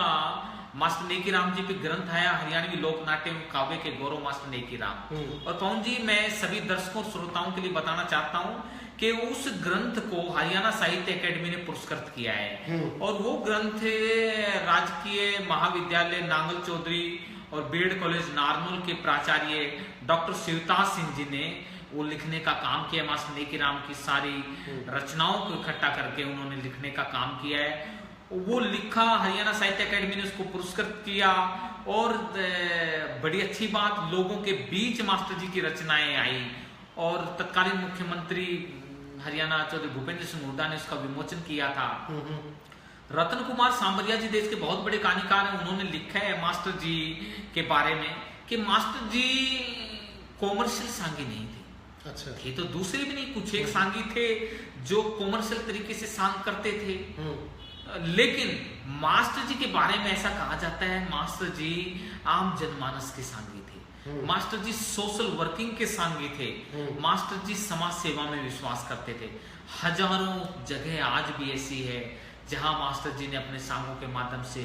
Speaker 2: मास्टर नेकी राम जी पे ग्रंथ आया, हरियाणवी लोक नाट्य काव्य के गौरव मास्टर नेकी राम। और पवन जी, मैं सभी दर्शकों श्रोताओं के लिए बताना चाहता हूँ कि उस ग्रंथ को हरियाणा साहित्य अकेडमी ने पुरस्कृत किया है, और वो ग्रंथ राजकीय महाविद्यालय नांगल चौधरी और बीएड कॉलेज नारनौल के प्राचार्य डॉक्टर शिवताज सिंह जी ने वो लिखने का काम किया। मास्टर नेकी राम की सारी रचनाओं को इकट्ठा करके उन्होंने लिखने का काम किया है। वो लिखा, हरियाणा साहित्य अकेडमी ने उसको पुरस्कृत किया, और बड़ी अच्छी बात, लोगों के बीच मास्टर जी की रचनाएं आई, और तत्कालीन मुख्यमंत्री हरियाणा चौधरी भूपेंद्र सिंह हुड्डा ने उसका विमोचन किया था। रत्न कुमार सांभरिया जी देश के बहुत बड़े कहानीकार हैं। उन्होंने लिखा है मास्टर जी के बारे में कि मास्टर जी कॉमर्शियल सांगी नहीं थे।
Speaker 1: अच्छा।
Speaker 2: थे तो दूसरे भी नहीं, कुछ एक सांगी थे जो कॉमर्शियल तरीके से सांग करते थे, लेकिन मास्टर जी के बारे में ऐसा कहा जाता है, मास्टर जी आम जनमानस के सांगी थे, मास्टर जी सोशल वर्किंग के सांगी थे, मास्टर जी समाज सेवा में विश्वास करते थे। हजारों जगह आज भी ऐसी है जहां मास्टर जी ने अपने सांगों के माध्यम से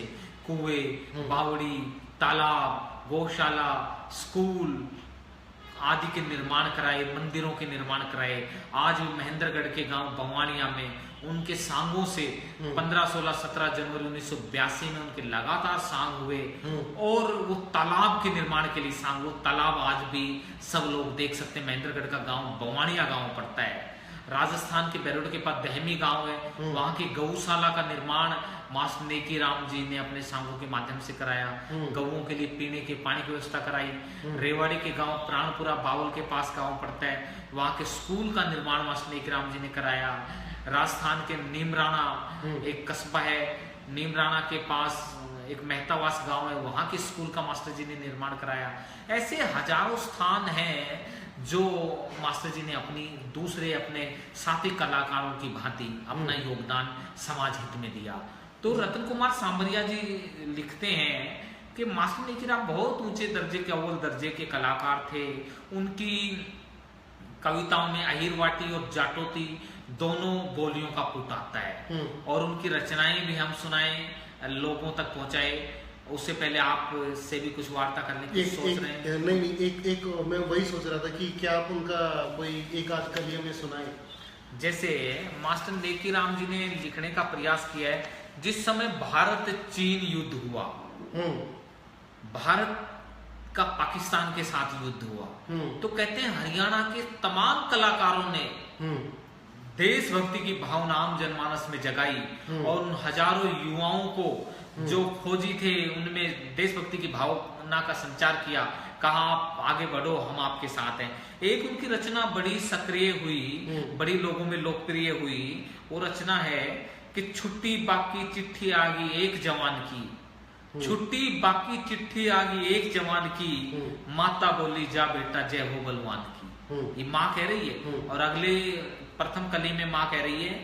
Speaker 2: कुएं, बावड़ी, तालाब, गौशाला, स्कूल आदि के निर्माण कराए, मंदिरों के निर्माण कराए। आज भी महेंद्रगढ़ के गांव बवानिया में उनके सांगों से 15, 16, 17 जनवरी 1982 में उनके लगातार सांग हुए, और वो तालाब के निर्माण के लिए सांग, वो तालाब आज भी सब लोग देख सकते हैं। महेंद्रगढ़ का गांव बवानिया गांव पड़ता है। राजस्थान के बैरोड के पास दहमी गांव है, वहां की गौशाला का निर्माण मास्टर नेकी राम जी ने अपने सांगों के माध्यम से कराया। गौओं के लिए पीने के पानी की व्यवस्था कराई। रेवाड़ी के गांव प्राणपुरा बावल के पास गांव पड़ता है, वहां के स्कूल का निर्माण मास्टर नेकी राम जी ने कराया। राजस्थान के नीमराणा एक कस्बा है, नीमराणा के पास एक मेहतावास गांव है, वहां के स्कूल का मास्टर जी ने निर्माण कराया। ऐसे हजारों स्थान हैं जो मास्टर जी ने अपनी दूसरे अपने साथी कलाकारों की भांति अपना योगदान समाज हित में दिया। तो रत्न कुमार सांभरिया जी लिखते हैं कि मास्टर नेकी राम बहुत ऊंचे दर्जे के, अव्वल दर्जे के कलाकार थे। उनकी कविताओं में अहिरवाटी और जाटोती दोनों बोलियों का पुट आता है, और उनकी रचनाएं भी हम सुनाएं, लोगों तक पहुंचाए। उससे पहले आप से भी कुछ वार्ता करने की सोच रहे हैं?
Speaker 1: नहीं, मैं वही सोच रहा था कि क्या आप उनका कोई एक आध कविता में सुनाएं।
Speaker 2: जैसे मास्टर नेकी राम जी ने लिखने का प्रयास किया है, जिस समय भारत चीन युद्ध हुआ, भारत का पाकिस्तान के साथ युद्ध हुआ, तो कहते हैं हरियाणा के तमाम कलाकारों ने देशभक्ति की भावना आम जनमानस में जगाई और उन हजारों युवाओं को जो खोजी थे उनमें देशभक्ति की भावना का संचार किया, कहा आप आगे बढ़ो, हम आपके साथ हैं। एक उनकी रचना बड़ी सक्रिय हुई, बड़ी लोगों में लोकप्रिय हुई। वो रचना है कि छुट्टी बाकी चिट्ठी आ गई एक जवान की, छुट्टी बाकी चिट्ठी आ गई एक जवान की, माता बोली जा बेटा जय हो बलवान की। ये माँ कह रही है। और अगले प्रथम कली में माँ कह रही है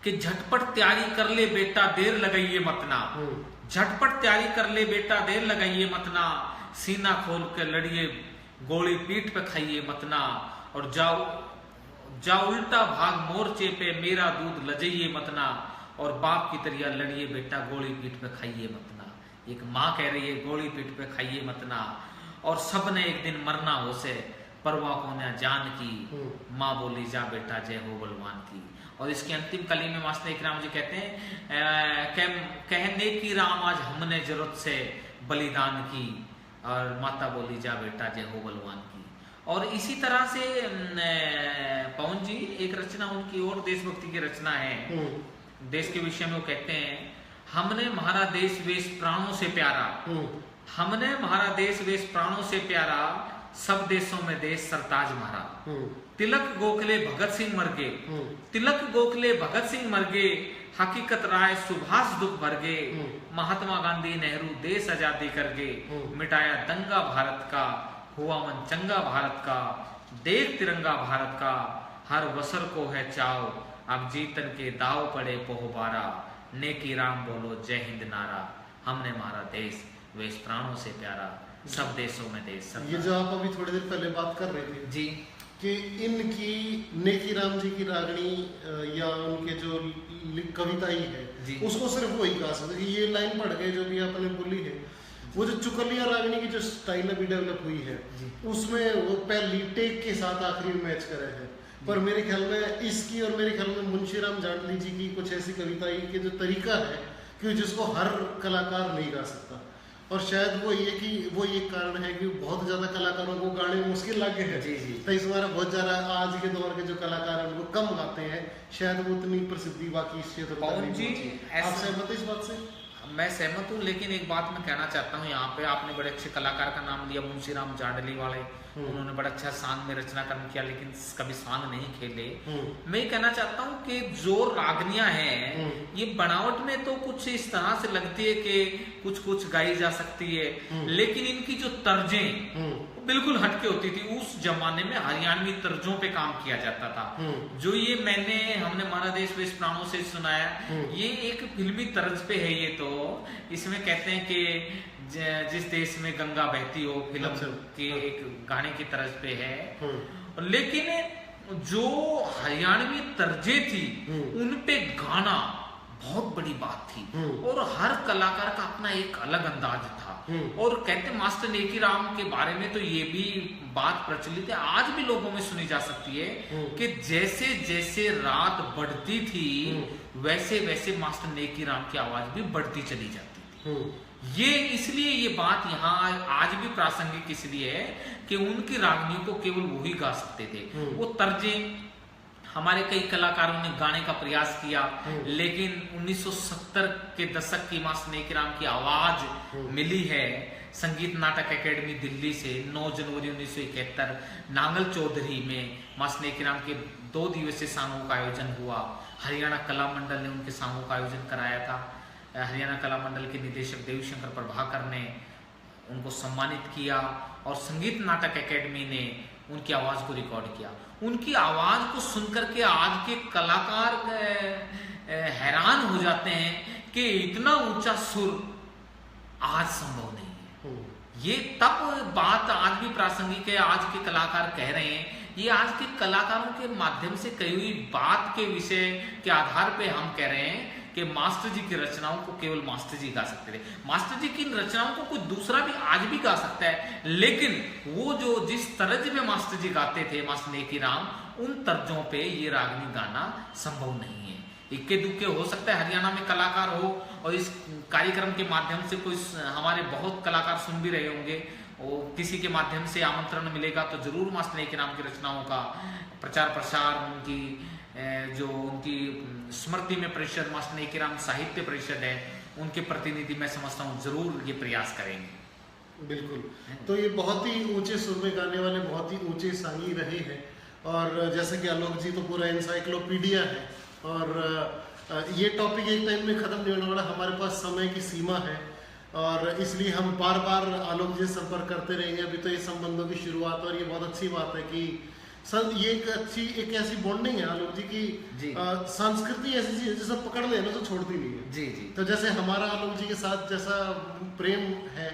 Speaker 2: कि झटपट तैयारी कर ले बेटा देर लगाइए मतना, झटपट तैयारी कर ले बेटा देर लगाइए मतना, सीना खोल के लड़िए गोली पीठ पे खाइए मतना, और जाओ उल्टा भाग मोर्चे पे मेरा दूध लजाइए मतना, और बाप की तरह लड़िए बेटा गोली पीठ पे खाइए मतना। एक माँ कह रही है गोली पीठ पे खाइए मतना, और सब ने एक दिन मरना हो से परवाह को न जान की, माँ बोली जा बेटा जय हो बलवान की। और इसकी अंतिम कली में मास्टर इकराम जी कहते हैं कहने की राम आज हमने जरूरत से बलिदान की, और माता बोली जा बेटा जय हो बलवान की। और इसी तरह से पवन जी एक रचना उनकी और देशभक्ति की रचना है, देश के विषय में वो कहते हैं हमने हमारा देश वेश प्राणों से प्यारा, हमने हमारा देश वेश प्राणों से प्यारा, सब देशों में देश सरताज हमारा। तिलक गोखले भगत सिंह मर गए, तिलक गोखले भगत सिंह मर गए, हकीकत राय सुभाष दुख भर गए, महात्मा गांधी नेहरू देश आजादी कर गए, मिटाया दंगा भारत का, हुआ मन चंगा भारत का, देख तिरंगा भारत का, हर वसर को है चाव, अब जीतन के दाव पड़े पोहबारा, नेकी राम बोलो जय हिंद नारा, हमने हमारा देश वेश प्राणों से प्यारा, सब देशों में देश।
Speaker 1: ये जो आप अभी थोड़ी देर पहले बात कर रहे थे
Speaker 2: जी
Speaker 1: कि इनकी नेकी राम जी की रागनी या उनके जो कविता ही है उसको सिर्फ वही गा सकते। ये लाइन पढ़ के जो भी आपने बोली है, वो जो चुकलिया रागनी की जो स्टाइल अभी डेवलप हुई है उसमें वो पहली टेक के साथ आखिरी मैच करे है। पर मेरे ख्याल में इसकी और मेरे ख्याल में मुंशीराम जाटली जी की कुछ ऐसी कविताएं के जो तरीका है कि जिसको हर कलाकार नहीं गा सकता, और शायद वो ये कि वो एक कारण है कि बहुत ज्यादा कलाकारों को गाने मुश्किल लगे हैं। तो इस बार बहुत ज्यादा आज के दौर के जो कलाकार हैं उनको कम गाते हैं, शायद वो उतनी प्रसिद्धि बाकी इस क्षेत्र में नहीं पहुंची। आप सहमत है इस बात से?
Speaker 2: मैं सहमत हूँ, लेकिन एक बात मैं कहना चाहता हूँ यहाँ पे, आपने बड़े अच्छे कलाकार का नाम लिया मुंशीराम जाडली वाले, उन्होंने बड़ा अच्छा सांग में रचना कर्म किया लेकिन कभी सांग नहीं खेले। मैं ये कहना चाहता हूँ कि जो रागनियां हैं ये बनावट में तो कुछ इस तरह से लगती है कि कुछ कुछ गाई जा सकती है, लेकिन इनकी जो तर्जें बिल्कुल हटके होती थी। उस जमाने में हरियाणवी तर्जों पे काम किया जाता था। जो ये हमने हमारा देश वेश प्राणों से सुनाया, ये एक फिल्मी तर्ज पे है। ये तो इसमें कहते हैं कि जिस देश में गंगा बहती हो, फिल्म के एक गाने की तर्ज पे है। लेकिन जो हरियाणवी तर्जे थी उन पे गाना बहुत बड़ी बात थी, और हर कलाकार का अपना एक अलग अंदाज था। और कहते मास्टर नेकी राम के बारे में तो ये भी बात प्रचलित है, आज भी लोगों में सुनी जा सकती है कि जैसे जैसे रात बढ़ती थी वैसे वैसे मास्टर नेकी राम की आवाज भी बढ़ती चली जाती थी। ये इसलिए ये बात यहाँ आज भी प्रासंगिक इसलिए है कि उनकी रागनियों को केवल वही गा सकते थे। वो तर्जे हमारे कई कलाकारों ने गाने का प्रयास किया, लेकिन 1970 के दशक की मास्टर नेकी राम की आवाज मिली है संगीत नाटक एकेडमी दिल्ली से 9 जनवरी 1971 नांगल चौधरी में मास्टर नेकी राम के 2 दिवसीय सांगों का आयोजन हुआ। हरियाणा कला मंडल ने उनके सांगों का आयोजन कराया था। हरियाणा कला मंडल के निदेशक देवीशंकर प्रभाकर ने उनको सम्मानित किया, और संगीत नाटक एकेडमी ने उनकी आवाज को रिकॉर्ड किया। उनकी आवाज को सुनकर के आज के कलाकार हैरान हो जाते हैं कि इतना ऊंचा सुर आज संभव नहीं है। ये तब बात आज भी प्रासंगिक है, आज के कलाकार कह रहे हैं। ये आज के कलाकारों के माध्यम से कही हुई बात के विषय के आधार पे हम कह रहे हैं कि मास्टर जी की रचनाओं को केवल मास्टर जी गा सकते थे। मास्टर जी की रचनाओं को कोई दूसरा भी आज भी गा सकता है, लेकिन वो जो जिस तर्ज में मास्टर जी गाते थे मास्टर नेकी राम, उन तर्जों पे ये रागनी गाना संभव नहीं है। इक्के दुक्के हो सकता है हरियाणा में कलाकार हो, और इस कार्यक्रम के माध्यम से कोई हमारे बहुत कलाकार सुन भी रहे होंगे, और किसी के माध्यम से आमंत्रण मिलेगा तो जरूर मास्टर नेकी राम की रचनाओं का प्रचार प्रसार, उनकी जो उनकी स्मृति में परिषद मास्टर नेकी राम साहित्य परिषद है, उनके प्रतिनिधि मैं समझता हूँ जरूर ये प्रयास करेंगे।
Speaker 1: बिल्कुल। तो ये बहुत ही ऊंचे सुर में गाने वाले बहुत ही ऊंचे सांगी रहे हैं, और जैसे कि आलोक जी तो पूरा एनसाइक्लोपीडिया है, और ये टॉपिक एक टाइम में खत्म नहीं होने वाला, हमारे पास समय की सीमा है, और इसलिए हम बार बार आलोक जी से संपर्क करते रहेंगे। अभी तो ये संबंधों की शुरुआत, और ये बहुत अच्छी बात है कि सर ये एक ऐसी बॉन्डिंग है आलोक जी की, संस्कृति ऐसी चीज है जो सब पकड़ लेना तो छोड़ती नहीं है।
Speaker 2: जी जी।
Speaker 1: तो जैसे हमारा आलोक जी के साथ जैसा प्रेम है,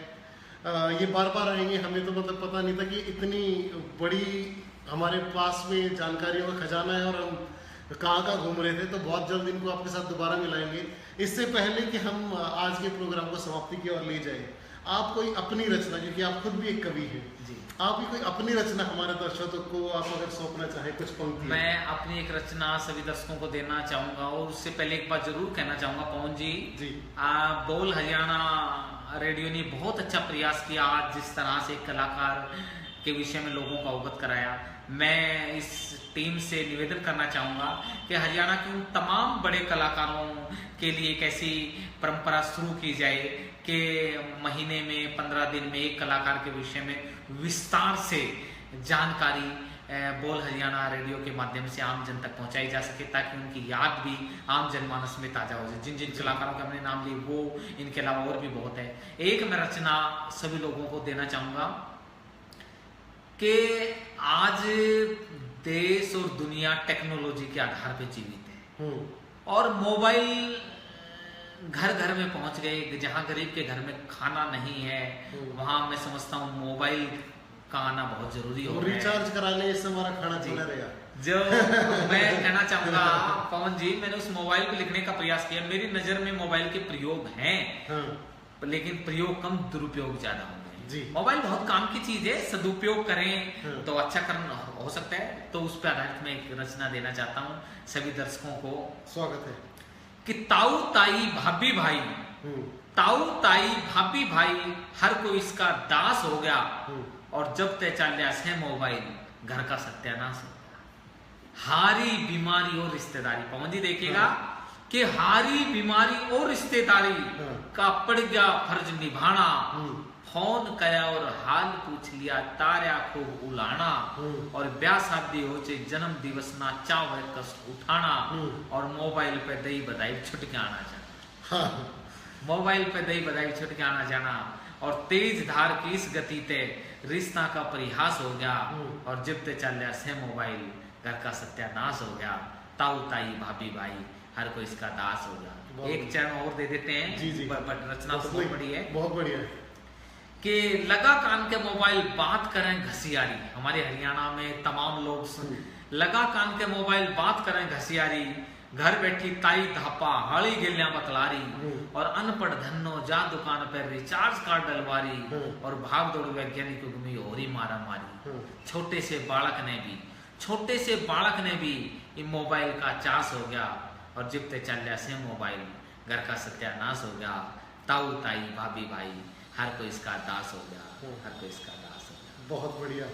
Speaker 1: ये बार बार आएंगे, हमें तो मतलब पता नहीं था कि इतनी बड़ी हमारे पास में जानकारियों का खजाना है, और हम कहाँ घूम रहे थे। तो बहुत जल्द इनको आपके साथ दोबारा मिलाएंगे। इससे पहले कि हम आज के प्रोग्राम को समाप्ति की ओर ले जाए, आप कोई अपनी रचना, क्योंकि आप खुद भी एक कवि हैं, आप भी कोई अपनी रचना हमारे दर्शकों को आप अगर सौंपना चाहें कुछ पंक्ति।
Speaker 2: मैं अपनी एक रचना सभी दर्शकों को देना चाहूंगा, और उससे पहले एक बात जरूर कहना चाहूंगा पवन जी, बोल हरियाणा रेडियो ने बहुत अच्छा प्रयास किया आज जिस तरह से कलाकार के विषय में लोगों को अवगत कराया। मैं इस टीम से निवेदन करना चाहूंगा कि हरियाणा के उन तमाम बड़े कलाकारों के लिए एक ऐसी परंपरा शुरू की जाए कि महीने में 15 दिन में एक कलाकार के विषय में विस्तार से जानकारी बोल हरियाणा रेडियो के माध्यम से आम जन तक पहुंचाई जा सके, ताकि उनकी याद भी आम जनमानस में ताजा हो जाए। जिन जिन कलाकारों के हमने नाम लिए वो, इनके अलावा और भी बहुत है। एक मैं रचना सभी लोगों को देना चाहूंगा कि आज देश और दुनिया टेक्नोलॉजी के आधार पर जीवित है, और मोबाइल घर घर में पहुंच गए। जहां गरीब के घर में खाना नहीं है, वहां मैं समझता हूँ मोबाइल का आना बहुत जरूरी हो गया है।
Speaker 1: रिचार्ज कराने से हमारा खाना चला रहेगा।
Speaker 2: जो मैं कहना चाहूंगा पवन जी, मैंने उस मोबाइल पे लिखने का प्रयास किया। मेरी नजर में मोबाइल के प्रयोग हैं, लेकिन प्रयोग कम, दुरुपयोग ज्यादा हो गए। मोबाइल बहुत काम की चीज है, सदुपयोग करें तो अच्छा करना हो सकता है। तो उस पर आधारित मैं एक रचना देना चाहता हूँ सभी दर्शकों को।
Speaker 1: स्वागत है।
Speaker 2: कि ताऊ ताई भाभी भाई, ताऊ ताई भाभी भाई, हर कोई इसका दास हो गया, और जब तय चाल्या से मोबाइल घर का सत्यानाश हो गया। हारी बीमारी और रिश्तेदारी, पवन जी देखिएगा कि हारी बीमारी और रिश्तेदारी का पड़ गया फर्ज निभाना। फोन कया और हाल पूछ लिया, तारा खूब उलाना, और ब्याह शादी हो चे जन्म दिवस ना चाव कष्ट उठाना, और मोबाइल पे दही बधाई छुट के आना जाना। मोबाइल पे दही बधाई छुट के आना जाना, और तेज धार की इस गति ते रिश्ता का परिहास हो गया, और जब ते चल से मोबाइल घर का सत्यानाश हो गया। ताऊ ताई भाभी भाई, हर कोई इसका दास हो गया। एक चरण और दे देते हैं। जी। बट रचना तो बहुत बड़ी है,
Speaker 1: बहुत बढ़िया है।
Speaker 2: कि लगा कान के मोबाइल बात करें घसियारी। हमारे हरियाणा में तमाम लोग लगा कान के मोबाइल बात करें घसियारी, घर बैठी ताई धापा हाड़ी गिलिया बतलारी, और अनपढ़ धन्नो जा दुकान पर रिचार्ज कार्ड डलवारी, और भाग दौड़ वैज्ञानिक घूमी होरी मारा मारी। छोटे से बालक ने भी इन मोबाइल का चास हो गया, और जिपते चल से मोबाइल घर का सत्यानाश हो गया। ताऊ ताई भाभी भाई, हर कोई इसका दास हो गया, हर कोई इसका दास हो गया।
Speaker 1: बहुत बढ़िया।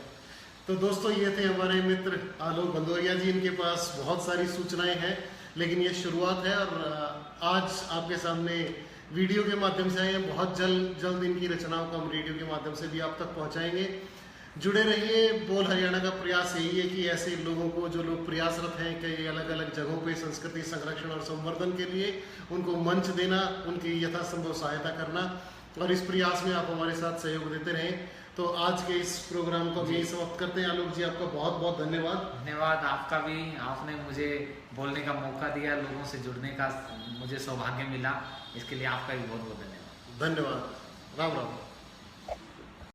Speaker 1: तो दोस्तों ये थे हमारे मित्र आलोक भंदोरिया जी। इनके पास बहुत सारी सूचनाएं हैं, लेकिन ये शुरुआत है, और आज आपके सामने वीडियो के माध्यम से आए हैं। बहुत जल्द इनकी रचनाओं को हम रेडियो के माध्यम से भी आप तक पहुंचाएंगे। जुड़े रहिए। बोल हरियाणा का प्रयास यही है कि ऐसे लोगों को, जो लोग प्रयासरत हैं कई अलग अलग जगहों पे संस्कृति संरक्षण और संवर्धन के लिए, उनको मंच देना, उनकी यथासंभव सहायता करना, और इस प्रयास में आप हमारे साथ सहयोग देते रहें। तो आज के इस प्रोग्राम को यही समाप्त करते हैं। आलोक जी, आपका बहुत बहुत धन्यवाद।
Speaker 2: धन्यवाद आपका भी, आपने मुझे बोलने का मौका दिया, लोगों से जुड़ने का मुझे सौभाग्य मिला, इसके लिए आपका भी बहुत बहुत धन्यवाद।
Speaker 1: धन्यवाद। राम राम।